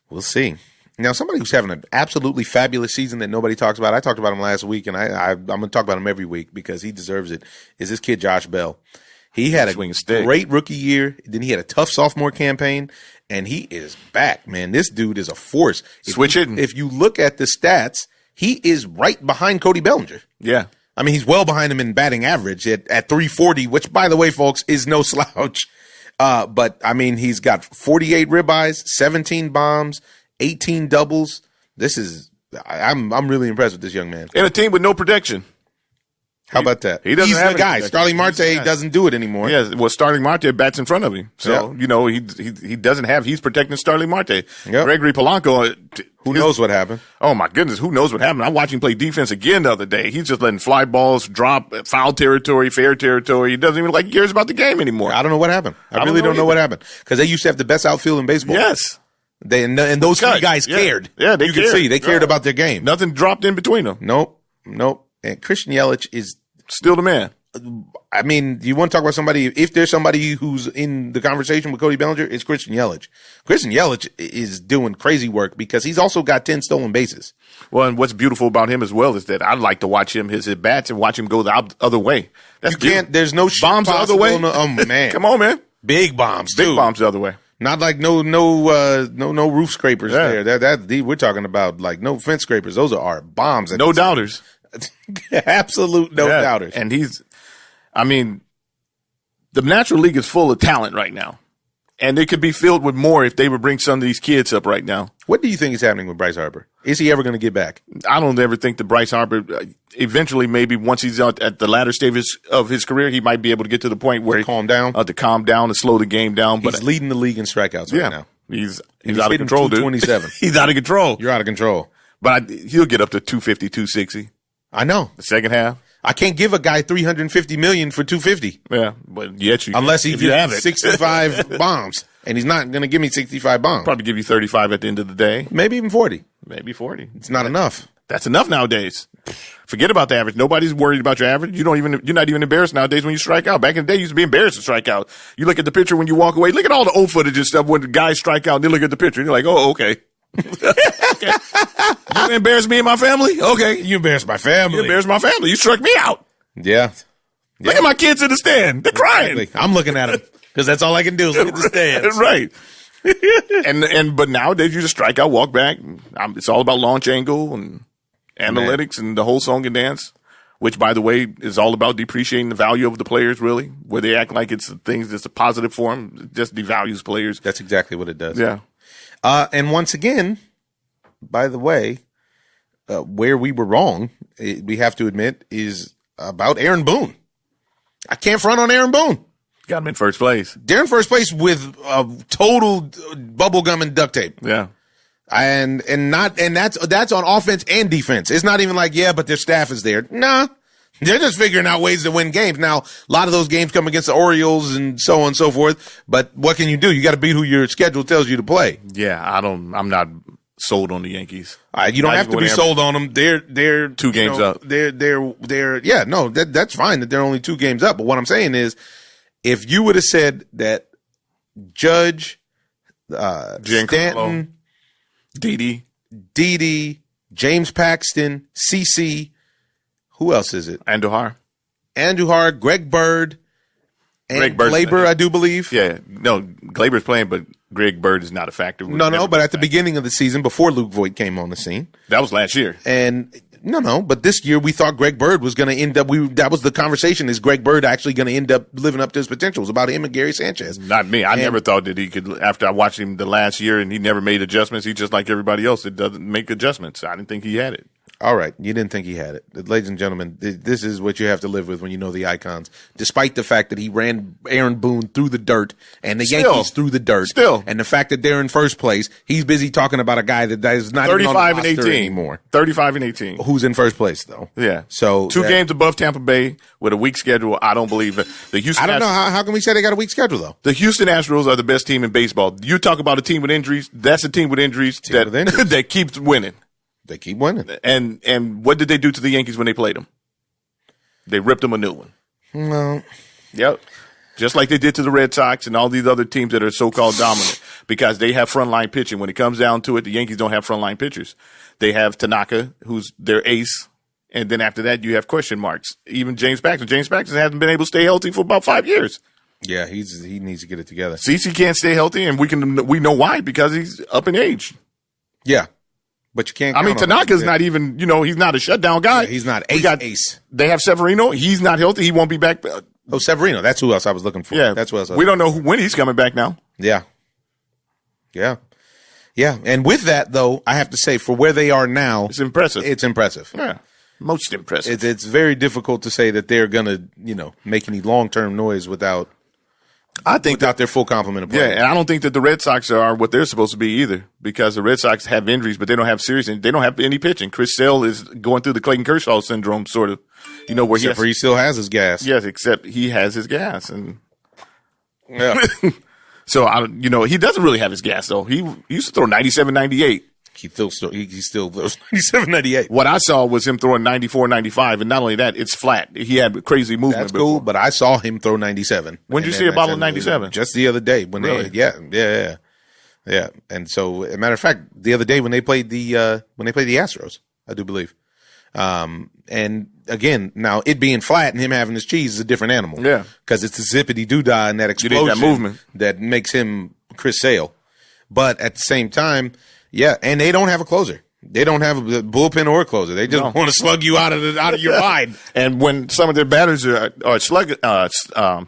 We'll see. Now, somebody who's having an absolutely fabulous season that nobody talks about, I talked about him last week, and I'm going to talk about him every week because he deserves it, is this kid Josh Bell. He had a great rookie year. Then he had a tough sophomore campaign, and he is back, man. This dude is a force. If you look at the stats, he is right behind Cody Bellinger. Yeah. I mean, he's well behind him in batting average at 340, which, by the way, folks, is no slouch. But, I mean, he's got 48 ribeyes, 17 bombs, 18 doubles. I'm really impressed with this young man. And a team with no protection. How about that? He's the guy. Starling Marte doesn't do it anymore. Yeah, well, Starling Marte bats in front of him. So, you know, he doesn't have, he's protecting Starling Marte. Yep. Gregory Polanco. Who knows what happened? Oh, my goodness. Who knows what happened? I watched him play defense again the other day. He's just letting fly balls drop, foul territory, fair territory. He doesn't even like he cares about the game anymore. I don't know what happened. I really don't know what happened. Because they used to have the best outfield in baseball. Yes. And those 3 guys cared. Yeah, they cared. You can see they cared about their game. Nothing dropped in between them. Nope. And Christian Yelich is still the man. I mean, you want to talk about somebody, if there's somebody who's in the conversation with Cody Bellinger, it's Christian Yelich. Christian Yelich is doing crazy work because he's also got 10 stolen bases. Well, and what's beautiful about him as well is that I'd like to watch him, his at-bats, and watch him go the other way. There's no bombs the other way. Oh, man. Come on, man. Big bombs, too. Big bombs the other way. Not like no roof scrapers there. We're talking about like no fence scrapers. Those are bombs. No doubters. Absolute no doubters. And the Natural League is full of talent right now. And it could be filled with more if they would bring some of these kids up right now. What do you think is happening with Bryce Harper? Is he ever going to get back? I don't ever think that Bryce Harper, eventually, maybe once he's out at the latter stages of his career, he might be able to get to the point where to calm down and slow the game down. He's leading the league in strikeouts right now. He's out of control, dude. 27. He's out of control. You're out of control. But he'll get up to 250, 260. I know. The second half. I can't give a guy $350 million for $250. Yeah, but yet unless he gives 65 bombs, and he's not going to give me 65 bombs. Probably give you 35 at the end of the day. Maybe even 40. Maybe 40. It's not enough. That's enough nowadays. Forget about the average. Nobody's worried about your average. You're not even embarrassed nowadays when you strike out. Back in the day, you used to be embarrassed to strike out. You look at the picture when you walk away. Look at all the old footage and stuff when the guys strike out. And they look at the picture and you're like, oh, okay. Okay. You embarrass me and my family? Okay. You embarrassed my family. You embarrassed my family. You struck me out. Yeah. Look at my kids in the stand. They're crying. Exactly. I'm looking at them because that's all I can do is look at the stands. Right. But nowadays you just strike out, walk back. It's all about launch angle and analytics and the whole song and dance, which, by the way, is all about depreciating the value of the players, really, where they act like it's things that's a positive for them. It just devalues players. That's exactly what it does. Yeah. And once again, by the way, where we were wrong, we have to admit, is about Aaron Boone. I can't front on Aaron Boone. Got him in first place. They're in first place with total bubble gum and duct tape. Yeah. And that's on offense and defense. It's not even like, but their staff is there. Nah. They're just figuring out ways to win games. Now, a lot of those games come against the Orioles and so on and so forth. But what can you do? You got to beat who your schedule tells you to play. Yeah, I'm not sold on the Yankees. You don't have to be sold on them. They're 2 games up. That's fine that they're only 2 games up. But what I'm saying is, if you would have said that Judge, Stanton, Didi, James Paxton, CC, who else is it? Andujar, Greg Bird, and Glaber, I do believe. Yeah, no, Glaber's playing, but Greg Bird is not a factor. But at the beginning of the season, before Luke Voigt came on the scene. That was last year. And but this year we thought Greg Bird was going to end up, that was the conversation, is Greg Bird actually going to end up living up to his potential? It was about him and Gary Sanchez. Not me. I never thought that he could, after I watched him the last year and he never made adjustments, he's just like everybody else that doesn't make adjustments. I didn't think he had it. All right. You didn't think he had it. Ladies and gentlemen, this is what you have to live with when you know the icons. Despite the fact that he ran Aaron Boone through the dirt and the Yankees through the dirt. And the fact that they're in first place, he's busy talking about a guy that is not even on the roster anymore. 35 and 18. Who's in first place, though. Yeah. So 2 games above Tampa Bay with a weak schedule. I don't believe it. I don't know. How can we say they got a weak schedule, though? The Houston Astros are the best team in baseball. You talk about a team with injuries. That's a team with injuries that keeps winning. They keep winning. And what did they do to the Yankees when they played them? They ripped them a new one. No. Yep. Just like they did to the Red Sox and all these other teams that are so-called dominant, because they have frontline pitching. When it comes down to it, the Yankees don't have frontline pitchers. They have Tanaka, who's their ace, and then after that, you have question marks. Even James Paxton. James Paxton hasn't been able to stay healthy for about 5 years. Yeah, he needs to get it together. CC can't stay healthy, and we know why, because he's up in age. Yeah. But you can't. I mean, Tanaka's not even, he's not a shutdown guy. Yeah, he's not ace. They have Severino. He's not healthy. He won't be back. Severino. That's who else I was looking for. Yeah. That's who else. We don't know when he's coming back now. Yeah. Yeah. Yeah. And with that, though, I have to say, for where they are now, it's impressive. Yeah. Most impressive. It's very difficult to say that they're going to, make any long-term noise without their full complement of players. Yeah, and I don't think that the Red Sox are what they're supposed to be either, because the Red Sox have injuries, but they don't have serious, and they don't have any pitching. Chris Sale is going through the Clayton Kershaw syndrome, sort of, where he still has his gas. Yes, except he has his gas, and yeah. So he doesn't really have his gas though. He used to throw 97, 98. He still throws 97, 98. What I saw was him throwing 94, 95, and not only that, it's flat. He had crazy movement. That's cool, but I saw him throw 97. When did you see a bottle of 97? Just the other day. Yeah. And so, as a matter of fact, the other day when they played the Astros, I do believe. And again, now it being flat and him having his cheese is a different animal. Yeah. Because it's the zippity doo-dah and that explosion that movement that makes him Chris Sale. But at the same time, yeah, and they don't have a closer. They don't have a bullpen or a closer. They just want to slug you out of your mind. And when some of their batters are slugging, I'm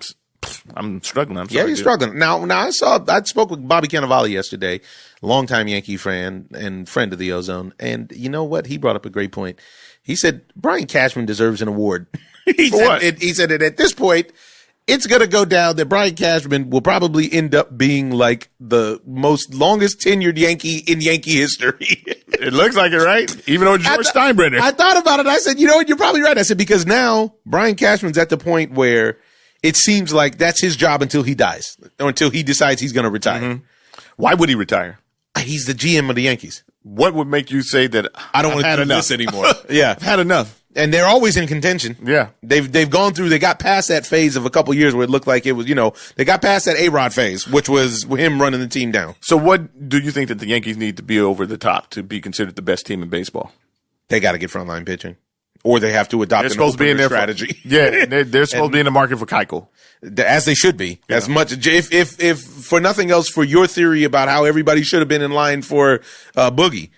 struggling. I'm sorry, you're struggling. Now I spoke with Bobby Cannavale yesterday, longtime Yankee fan and friend of the O-ZONE, and you know what? He brought up a great point. He said Brian Cashman deserves an award. He said that at this point, it's going to go down that Brian Cashman will probably end up being like the most longest tenured Yankee in Yankee history. It looks like it, right? Even though George Steinbrenner. I thought about it. I said, you're probably right. I said, because now Brian Cashman's at the point where it seems like that's his job until he dies or until he decides he's going to retire. Mm-hmm. Why would he retire? He's the GM of the Yankees. What would make you say that I don't want to do this anymore? Yeah. I've had enough. And they're always in contention. Yeah. They've gone through, they got past that phase of a couple years where it looked like it was, they got past that A-Rod phase, which was him running the team down. So what do you think that the Yankees need to be over the top to be considered the best team in baseball? They got to get frontline pitching. Or they have to adopt an opener strategy. They're supposed to be in the market for Keuchel. As they should be. Yeah. As much, if for nothing else, for your theory about how everybody should have been in line for Boogie,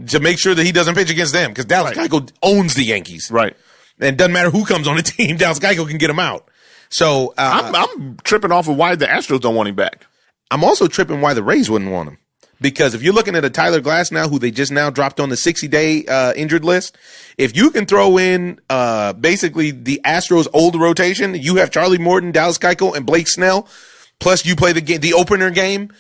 to make sure that he doesn't pitch against them, because Dallas Keuchel owns the Yankees. Right. And it doesn't matter who comes on the team, Dallas Keuchel can get him out. So I'm tripping off of why the Astros don't want him back. I'm also tripping why the Rays wouldn't want him. Because if you're looking at a Tyler Glass now, who they just now dropped on the 60-day injured list, if you can throw in basically the Astros' old rotation, you have Charlie Morton, Dallas Keuchel, and Blake Snell, plus you play the opener game.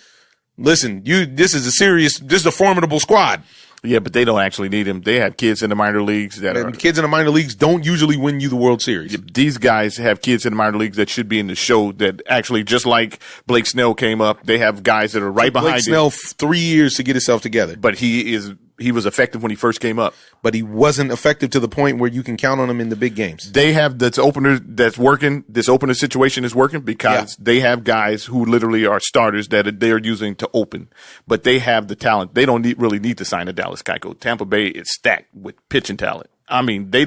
Listen, this is a formidable squad. Yeah, but they don't actually need him. They have kids in the minor leagues kids in the minor leagues don't usually win you the World Series. These guys have kids in the minor leagues that should be in the show that actually, just like Blake Snell came up, they have guys that are right behind Blake Snell, 3 years to get himself together. But he was effective when he first came up. But he wasn't effective to the point where you can count on him in the big games. They have this opener that's working. This opener situation is working because they have guys who literally are starters that they're using to open. But they have the talent. They don't really need to sign a Dallas Keuchel. Tampa Bay is stacked with pitching talent. I mean, they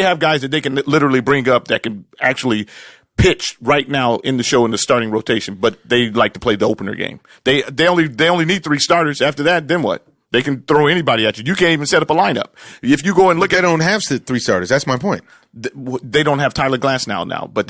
have guys that they can literally bring up that can actually pitch right now in the show in the starting rotation. But they like to play the opener game. They only need 3 starters. After that, then what? They can throw anybody at you. You can't even set up a lineup. If you go and look they don't have 3 starters. That's my point. They don't have Tyler Glass now, but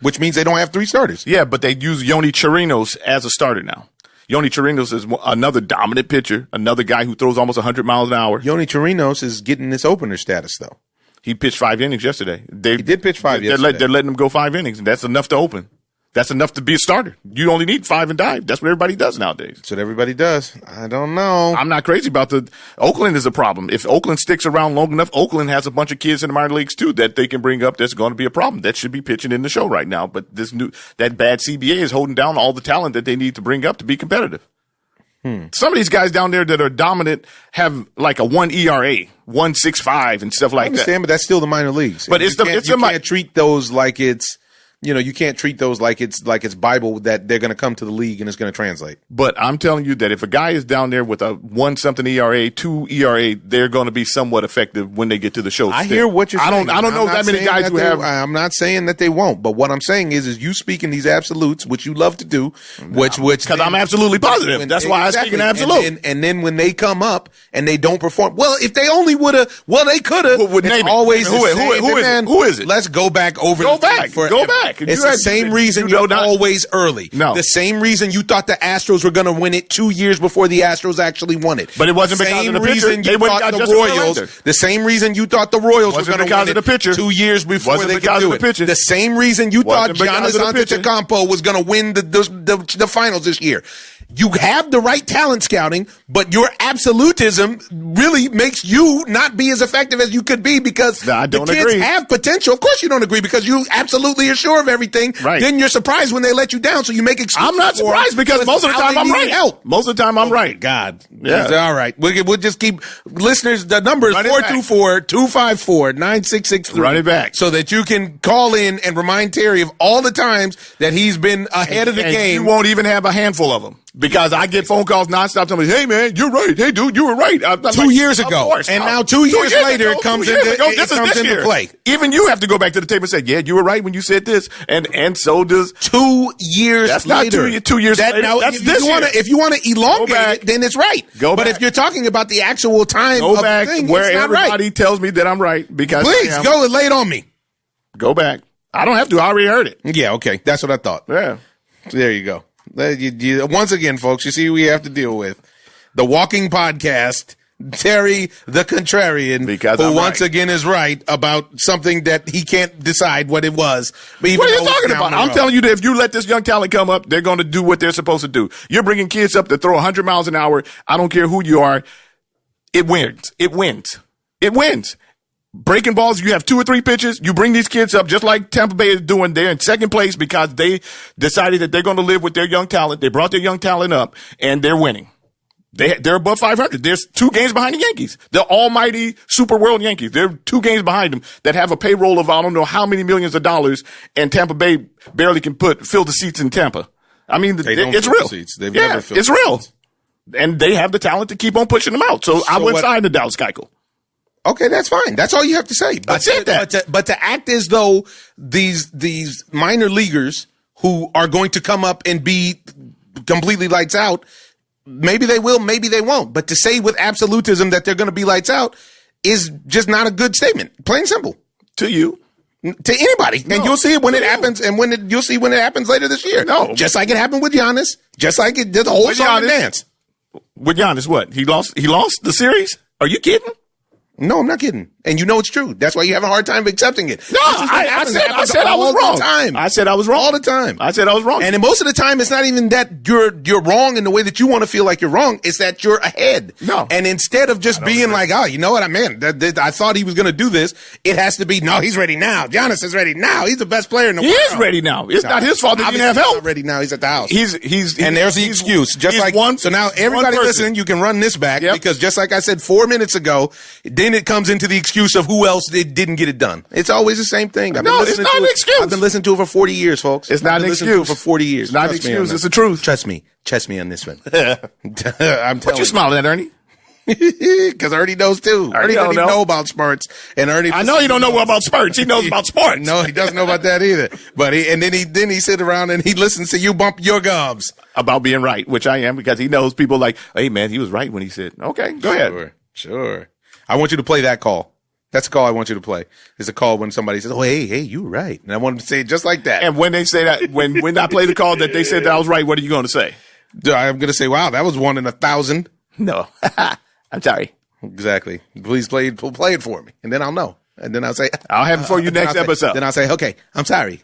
which means they don't have 3 starters. Yeah, but they use Yoni Chirinos as a starter now. Yoni Chirinos is another dominant pitcher, another guy who throws almost 100 miles an hour. Yoni Chirinos is getting this opener status, though. He pitched 5 innings yesterday. He did pitch 5 yesterday. They're letting him go 5 innings, and that's enough to open. That's enough to be a starter. You only need 5 and dive. That's what everybody does nowadays. That's what everybody does. I don't know. I'm not crazy about Oakland is a problem. If Oakland sticks around long enough, Oakland has a bunch of kids in the minor leagues too that they can bring up. That's going to be a problem. That should be pitching in the show right now. But that bad CBA is holding down all the talent that they need to bring up to be competitive. Some of these guys down there that are dominant have like a 1 ERA, 1.65 and stuff like that. I understand, but that's still the minor leagues. But you can't treat those like it's. You can't treat those like it's Bible that they're going to come to the league and it's going to translate. But I'm telling you that if a guy is down there with a 1-something ERA, 2 ERA, they're going to be somewhat effective when they get to the show. I hear what you're saying. I don't know that many guys who have. I'm not saying that they won't, but what I'm saying is you speak in these absolutes, which you love to do, because I'm absolutely positive. That's why I speak in absolute. And then when they come up and they don't perform, well, if they only would have, well, they could have. Who is it? Let's go back over. Go back. It's the same reason you're always early. No. The same reason you thought the Astros were going to win it 2 years before the Astros actually won it. But it wasn't because of the pitcher. They thought the Royals. The same reason you thought the Royals were going to win it 2 years before they could do it. The same reason you thought Giannis Antetokounmpo was going to win the finals this year. You have the right talent scouting, but your absolutism really makes you not be as effective as you could be because the kids have potential. Of course you don't agree because you absolutely are sure of everything. Right. Then you're surprised when they let you down, so you make excuses. I'm not surprised because most of the time I'm right. Help. Most of the time I'm right. God. Yeah. All right. We'll just keep listeners. The number is 424-254-9663. Run it back. So that you can call in and remind Terry of all the times that he's been ahead of the game. You won't even have a handful of them. Because I get phone calls nonstop telling me, hey, man, you're right. Hey, dude, you were right. 2 years ago. And now 2 years later, it comes into play. Even you have to go back to the table and say, yeah, you were right when you said this. And so does 2 years that's later. Not 2 years later. Now, that's this year. If you want to elongate it, then it's right. But if you're talking about the actual time of the thing, where it's not everybody tells me that I'm right. Because please, go and lay it on me. Go back. I don't have to. I already heard it. Yeah, okay. That's what I thought. Yeah. There you go. Once again, folks, you see who we have to deal with. The Walking Podcast, Terry the Contrarian, who once again is right about something that he can't decide what it was. What are you talking about? I'm telling you that if you let this young talent come up, they're going to do what they're supposed to do. You're bringing kids up that throw 100 miles an hour. I don't care who you are. It wins. It wins. It wins. Breaking balls, you have 2 or 3 pitches. You bring these kids up just like Tampa Bay is doing. They're in second place because they decided that they're going to live with their young talent. They brought their young talent up, and they're winning. They're above 500. There's 2 games behind the Yankees. The almighty Super World Yankees. They're 2 games behind them that have a payroll of I don't know how many millions of dollars, and Tampa Bay barely can fill the seats in Tampa. I mean, it's real. They've never filled it's real. And they have the talent to keep on pushing them out. So I wouldn't sign the Dallas Keuchel. Okay, that's fine. That's all you have to say. But to act as though these minor leaguers who are going to come up and be completely lights out, maybe they will, maybe they won't. But to say with absolutism that they're going to be lights out is just not a good statement. Plain and simple. To you. To anybody. No, and you'll see it when it happens, and you'll see when it happens later this year. No. Just like it happened with Giannis, just like it did the whole song and dance. With Giannis, what? He lost the series? Are you kidding? No, I'm not kidding. And you know it's true. That's why you have a hard time accepting it. No, I said I was wrong. I said I was wrong. All the time. I said I was wrong. And most of the time, it's not even that you're wrong in the way that you want to feel like you're wrong. It's that you're ahead. No. And instead of just being like, oh, you know what I meant? I thought he was going to do this. It has to be, no, he's ready now. Giannis is ready now. He's the best player in the world. He is ready now. It's not his fault that he didn't have help. Not ready now. He's at the house. And there's the excuse. Just like one. So now everybody listening, you can run this back because just like I said 4 minutes ago, then it comes into the excuse of who else didn't get it done. It's always the same thing. No, it's not an excuse. I've been listening to it for 40 years, folks. It's not an excuse. For 40 years. It's not an excuse. It's the truth. Trust me on this one. I'm telling What you smiling at, Ernie? Because Ernie knows too. Ernie doesn't even know about sports. And Ernie, I know you don't know about sports. He knows about sports. No, he doesn't know about that either. But then he sit around and he listens to you bump your gums about being right, which I am, because he knows people like, hey man, he was right when he said, okay, go ahead. Sure. I want you to play that call. That's a call I want you to play. It's a call when somebody says, oh, hey, you were right. And I want to say it just like that. And when they say that, when I play the call that they said that I was right, what are you going to say? I'm going to say, wow, that was 1 in 1,000. No. I'm sorry. Exactly. Please play it for me. And then I'll know. And then I'll say, I'll have it for you next episode. Then I'll say, okay, I'm sorry.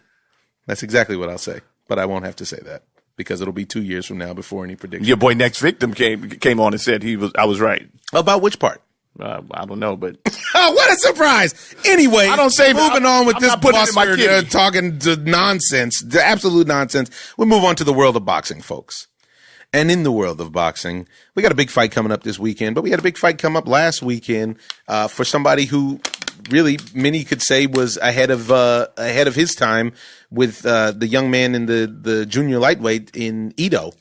That's exactly what I'll say. But I won't have to say that because it'll be 2 years from now before any prediction. Your boy Next Victim came on and said I was right. About which part? I don't know, but oh, what a surprise! Anyway, I don't say. Moving on with this buster talking to nonsense, the absolute nonsense. We move on to the world of boxing, folks. And in the world of boxing, we got a big fight coming up this weekend, but we had a big fight come up last weekend for somebody who really many could say was ahead of his time with the young man in the junior lightweight in Ito,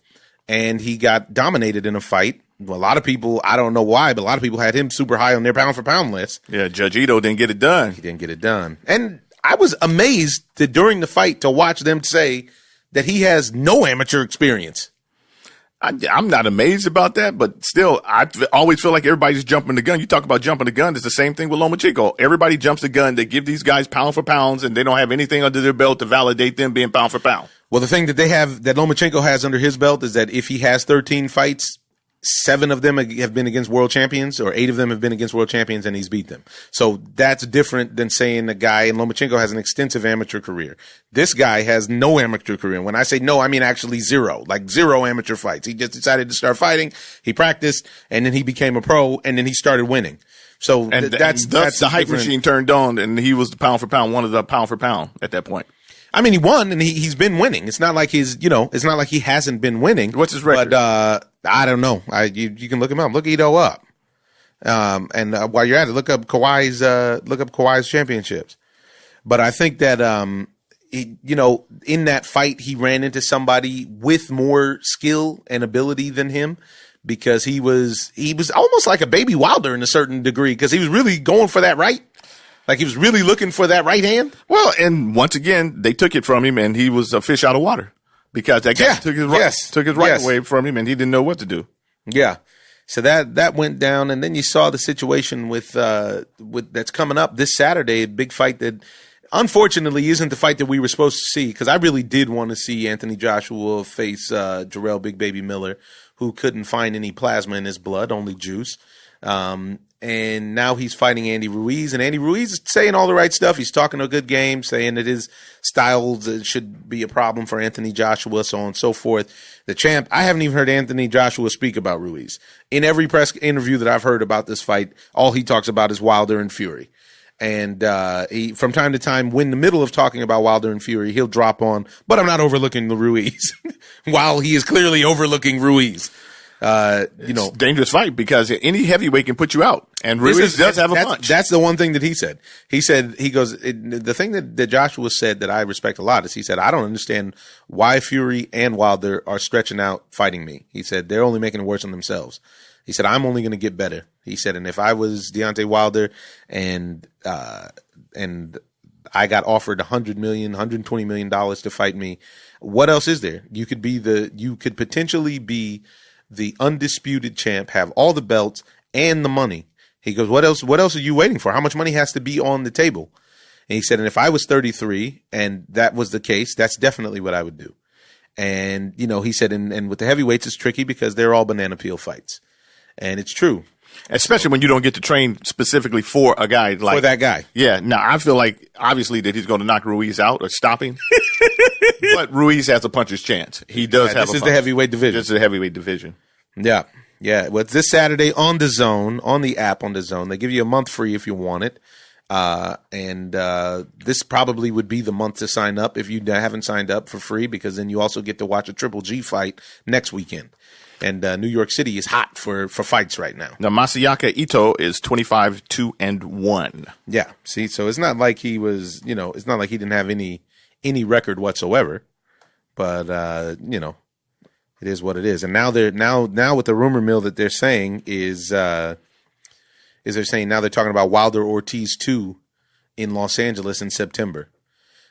and he got dominated in a fight. Well, a lot of people, I don't know why, but a lot of people had him super high on their pound for pound list. Yeah, Judge Ito didn't get it done. He didn't get it done. And I was amazed that during the fight to watch them say that he has no amateur experience. I'm not amazed about that, but still, I always feel like everybody's jumping the gun. You talk about jumping the gun. It's the same thing with Lomachenko. Everybody jumps the gun. They give these guys pound for pounds, and they don't have anything under their belt to validate them being pound for pound. Well, the thing that Lomachenko has under his belt is that if he has 13 fights, 7 of them have been against world champions, or 8 of them have been against world champions, and he's beat them. So that's different than saying a guy, and Lomachenko has an extensive amateur career. This guy has no amateur career. When I say no, I mean actually zero, like 0 amateur fights. He just decided to start fighting. He practiced, and then he became a pro, and then he started winning. So that's the hype machine turned on, and he was the pound for pound, one of the pound for pound at that point. I mean, he won, and he's been winning. It's not like it's not like he hasn't been winning. What's his record? But I don't know. You can look him up. Look Ito up. And while you're at it, look up Kawhi's championships. But I think that in that fight, he ran into somebody with more skill and ability than him, because he was almost like a baby Wilder in a certain degree, because he was really going for that right. Like he was really looking for that right hand. Well, and once again, they took it from him, and he was a fish out of water, because that guy took his right away from him, and he didn't know what to do. Yeah. So that went down, and then you saw the situation with that's coming up this Saturday, a big fight that unfortunately isn't the fight that we were supposed to see, because I really did want to see Anthony Joshua face Jarrell Big Baby Miller, who couldn't find any plasma in his blood, only juice. And now he's fighting Andy Ruiz, and Andy Ruiz is saying all the right stuff. He's talking a good game, saying that his styles should be a problem for Anthony Joshua, so on and so forth. The champ, I haven't even heard Anthony Joshua speak about Ruiz. In every press interview that I've heard about this fight, all he talks about is Wilder and Fury. And he, from time to time, when in the middle of talking about Wilder and Fury, he'll drop on, but I'm not overlooking the Ruiz, while he is clearly overlooking Ruiz. It's a dangerous fight, because any heavyweight can put you out, and Ruiz does have a punch. That's the one thing that he said. He goes, the thing that Joshua said that I respect a lot is he said, I don't understand why Fury and Wilder are stretching out fighting me. He said, they're only making it worse on themselves. He said, I'm only going to get better. He said, and if I was Deontay Wilder and I got offered $100 million, $120 million to fight me, what else is there? You could potentially be the undisputed champ, have all the belts and the money. He goes, what else are you waiting for? How much money has to be on the table? And he said, and if I was 33 and that was the case, that's definitely what I would do. And, he said, and with the heavyweights, it's tricky because they're all banana peel fights. And it's true. Especially when you don't get to train specifically for a guy like For that guy. Yeah. Now I feel like obviously that he's going to knock Ruiz out or stop him, but Ruiz has a puncher's chance. He does have. This is the heavyweight division. This is the heavyweight division. Yeah. Yeah. Well, it's this Saturday on the Zone, on the app on the Zone. They give you a month free if you want it. And this probably would be the month to sign up if you haven't signed up for free, because then you also get to watch a Triple G fight next weekend. And New York City is hot for fights right now. Now, Masayaka Ito is 25-2-1. Yeah. See, so it's not like he was, it's not like he didn't have any record whatsoever. But it is what it is. And now now with the rumor mill that they're saying is they're saying now they're talking about Wilder Ortiz 2 in Los Angeles in September.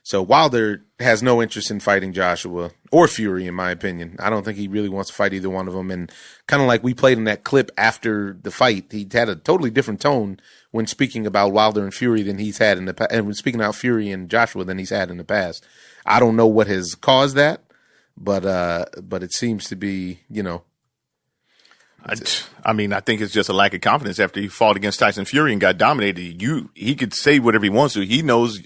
So Wilder has no interest in fighting Joshua or Fury, in my opinion. I don't think he really wants to fight either one of them. And kind of like we played in that clip after the fight, he had a totally different tone when speaking about Wilder and Fury than he's had in the past, and when speaking about Fury and Joshua than he's had in the past. I don't know what has caused that, but it seems to be, I mean, I think it's just a lack of confidence after he fought against Tyson Fury and got dominated. He could say whatever he wants to. He knows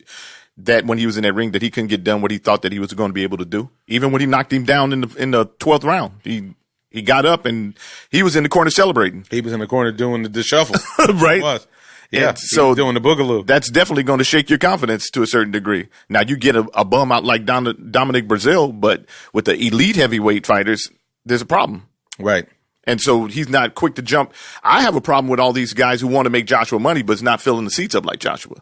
that when he was in that ring that he couldn't get done what he thought that he was going to be able to do. Even when he knocked him down in the 12th round, he got up and he was in the corner celebrating. He was in the corner doing the shuffle. Right? He was. Yeah, and so doing the boogaloo. That's definitely going to shake your confidence to a certain degree. Now you get a bum out like Dominic Brazil, but with the elite heavyweight fighters, there's a problem. Right. And so he's not quick to jump. I have a problem with all these guys who want to make Joshua money, but it's not filling the seats up like Joshua.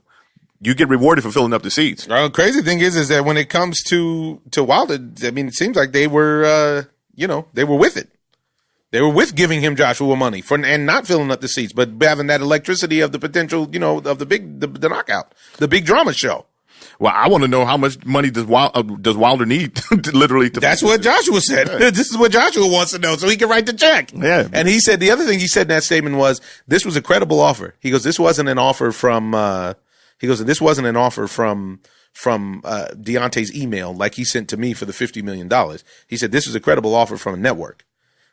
You get rewarded for filling up the seats. The crazy thing is that when it comes to Wilder, I mean, it seems like they were, they were with it. They were with giving him Joshua money and not filling up the seats, but having that electricity of the potential, of the knockout, the big drama show. Well, I want to know how much money does Wilder need to That's what Joshua said. Yeah. This is what Joshua wants to know so he can write the check. Yeah. And he said the other thing he said in that statement was this was a credible offer. He goes, this wasn't an offer from Deontay's email like he sent to me for the $50 million. He said this was a credible offer from a network.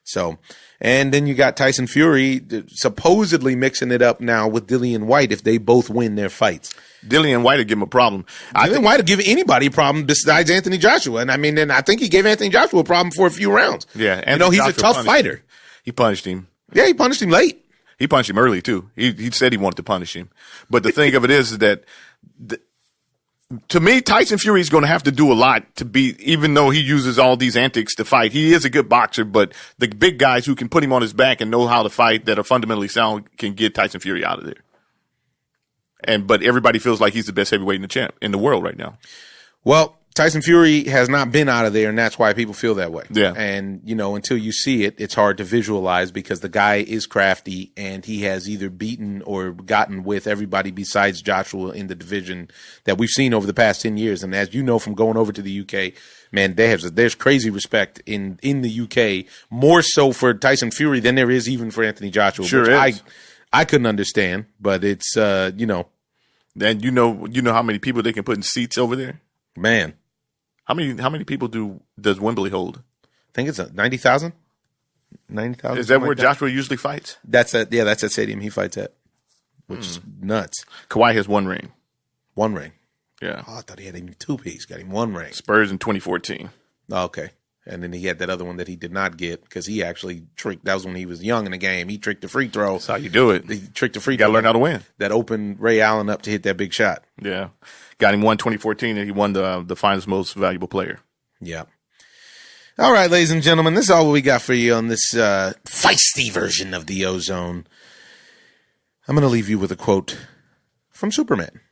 So, and then you got Tyson Fury supposedly mixing it up now with Dillian White if they both win their fights. Dillian White will give him a problem. Dillian White will give anybody a problem besides Anthony Joshua. And I think he gave Anthony Joshua a problem for a few rounds. Yeah. He's a tough fighter. He punished him. Yeah, he punished him late. He punched him early too. He said he wanted to punish him. But the thing of it is that to me, Tyson Fury is going to have to do a lot to beat, even though he uses all these antics to fight. He is a good boxer, but the big guys who can put him on his back and know how to fight that are fundamentally sound can get Tyson Fury out of there. But everybody feels like he's the best heavyweight in the world right now. Well, Tyson Fury has not been out of there, and that's why people feel that way. Yeah. And, until you see it, it's hard to visualize because the guy is crafty and he has either beaten or gotten with everybody besides Joshua in the division that we've seen over the past 10 years. And as you know from going over to the UK, man, there's crazy respect in the UK, more so for Tyson Fury than there is even for Anthony Joshua. Sure is. I couldn't understand, but it's, And you know how many people they can put in seats over there? Man. How many people does Wembley hold? I think it's 90,000. 90,000. Is that where Joshua usually fights? That's that stadium he fights at, which is nuts. Kawhi has one ring. One ring. Yeah. Oh, I thought he had him two-piece. Got him one ring. Spurs in 2014. Oh, okay. And then he had that other one that he did not get because he actually tricked. That was when he was young in the game. He tricked the free throw. That's how you do it. He tricked the free throw. You got to learn how to win. That opened Ray Allen up to hit that big shot. Yeah. Got him 2014, and he won the finals most valuable player. Yeah. All right, ladies and gentlemen, this is all we got for you on this feisty version of the O-Zone. I'm going to leave you with a quote from Superman,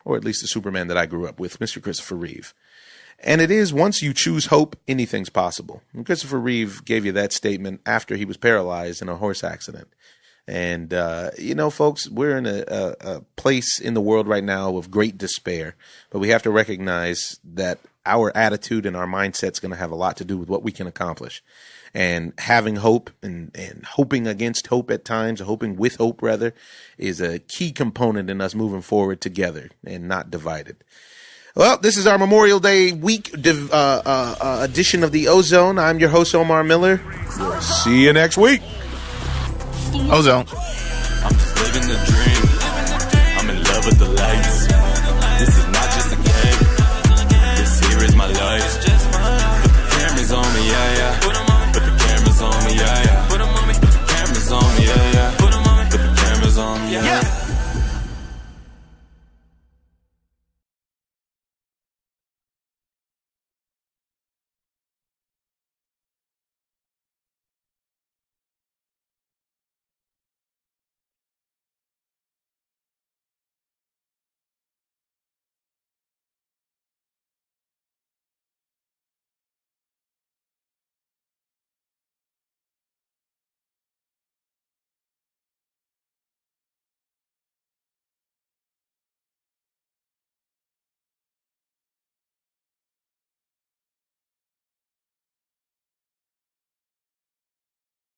or at least the Superman that I grew up with, Mr. Christopher Reeve. And it is, once you choose hope, anything's possible. And Christopher Reeve gave you that statement after he was paralyzed in a horse accident. And, folks, we're in a place in the world right now of great despair. But we have to recognize that our attitude and our mindset's going to have a lot to do with what we can accomplish. And having hope and hoping against hope at times, or hoping with hope, rather, is a key component in us moving forward together and not divided. Well, this is our Memorial Day week edition of the O-Zone. I'm your host, Omar Miller. We'll see you next week. O-Zone. I'm just living the dream. I'm in love with the lights.